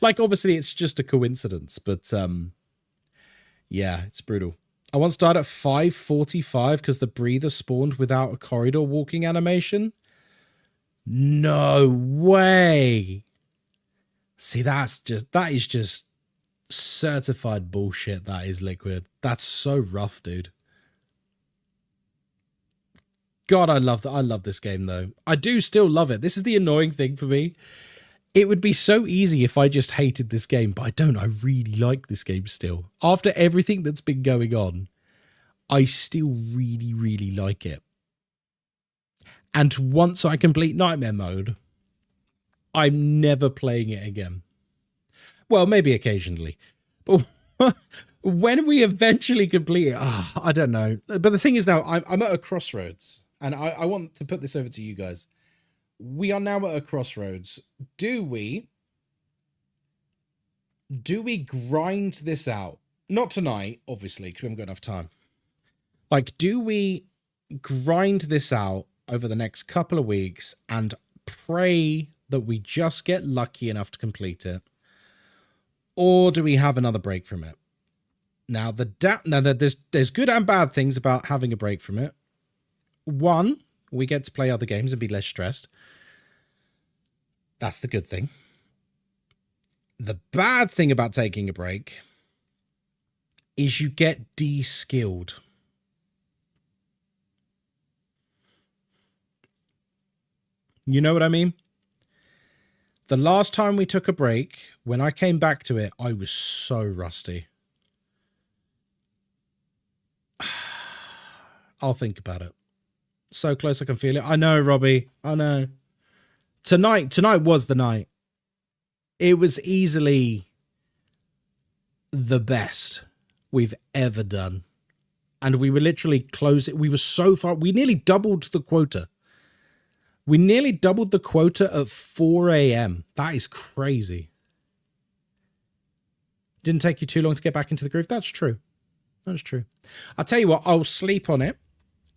Like, obviously, it's just a coincidence, but yeah, it's brutal. I once died at 5:45 because the breather spawned without a corridor walking animation. No way. See, that is just certified bullshit. That is Liquid. That's so rough, dude. God, I love that. I love this game though. I do still love it. This is the annoying thing for me. It would be so easy if I just hated this game, but I don't. I really like this game still. After everything that's been going on, I still really, really like it. And once I complete Nightmare Mode, I'm never playing it again. Well, maybe occasionally. But when we eventually complete it, I don't know. But the thing is now, I'm at a crossroads. And I want to put this over to you guys. We are now at a crossroads. Do we grind this out? Not tonight, obviously, because we haven't got enough time. Like, do we grind this out over the next couple of weeks and pray that we just get lucky enough to complete it? Or do we have another break from it? Now, there's good and bad things about having a break from it. One, we get to play other games and be less stressed. That's the good thing. The bad thing about taking a break is you get de-skilled. You know what I mean? The last time we took a break, when I came back to it, I was so rusty. I'll think about it. So close I can feel it. I know, Robbie. I know. Tonight was the night. It was easily the best we've ever done. And we were literally closing. We were so far. We nearly doubled the quota. We nearly doubled the quota at 4 a.m. That is crazy. Didn't take you too long to get back into the groove. That's true. That's true. I'll tell you what, I'll sleep on it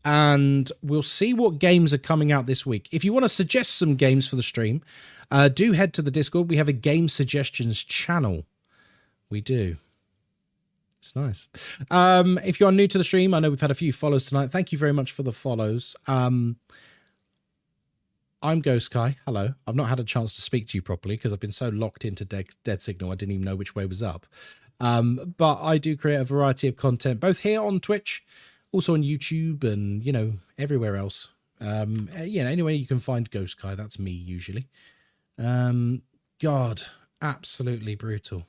and we'll see what games are coming out this week. If you want to suggest some games for the stream, do head to the Discord. We have a game suggestions channel. We do. It's nice. If you are new to the stream, I know we've had a few follows tonight. Thank you very much for the follows. I'm Ghostkai. Hello. I've not had a chance to speak to you properly because I've been so locked into Dead Signal I didn't even know which way was up. But I do create a variety of content, both here on Twitch, also on YouTube and, everywhere else. Anyway, you can find Ghostkai. That's me usually. God, absolutely brutal.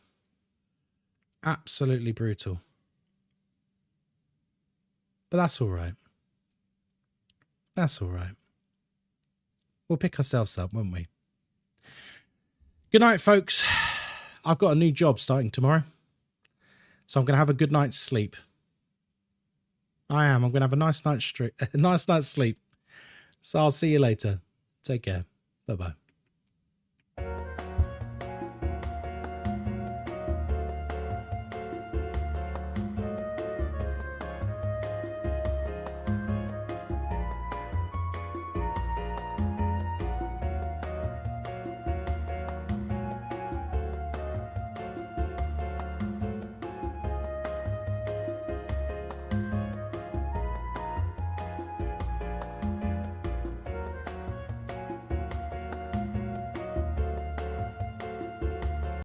Absolutely brutal. But that's all right. That's all right. We'll pick ourselves up, won't we? Good night, folks. I've got a new job starting tomorrow. So I'm going to have a good night's sleep. I am. I'm going to have a nice night's sleep. So I'll see you later. Take care. Bye-bye.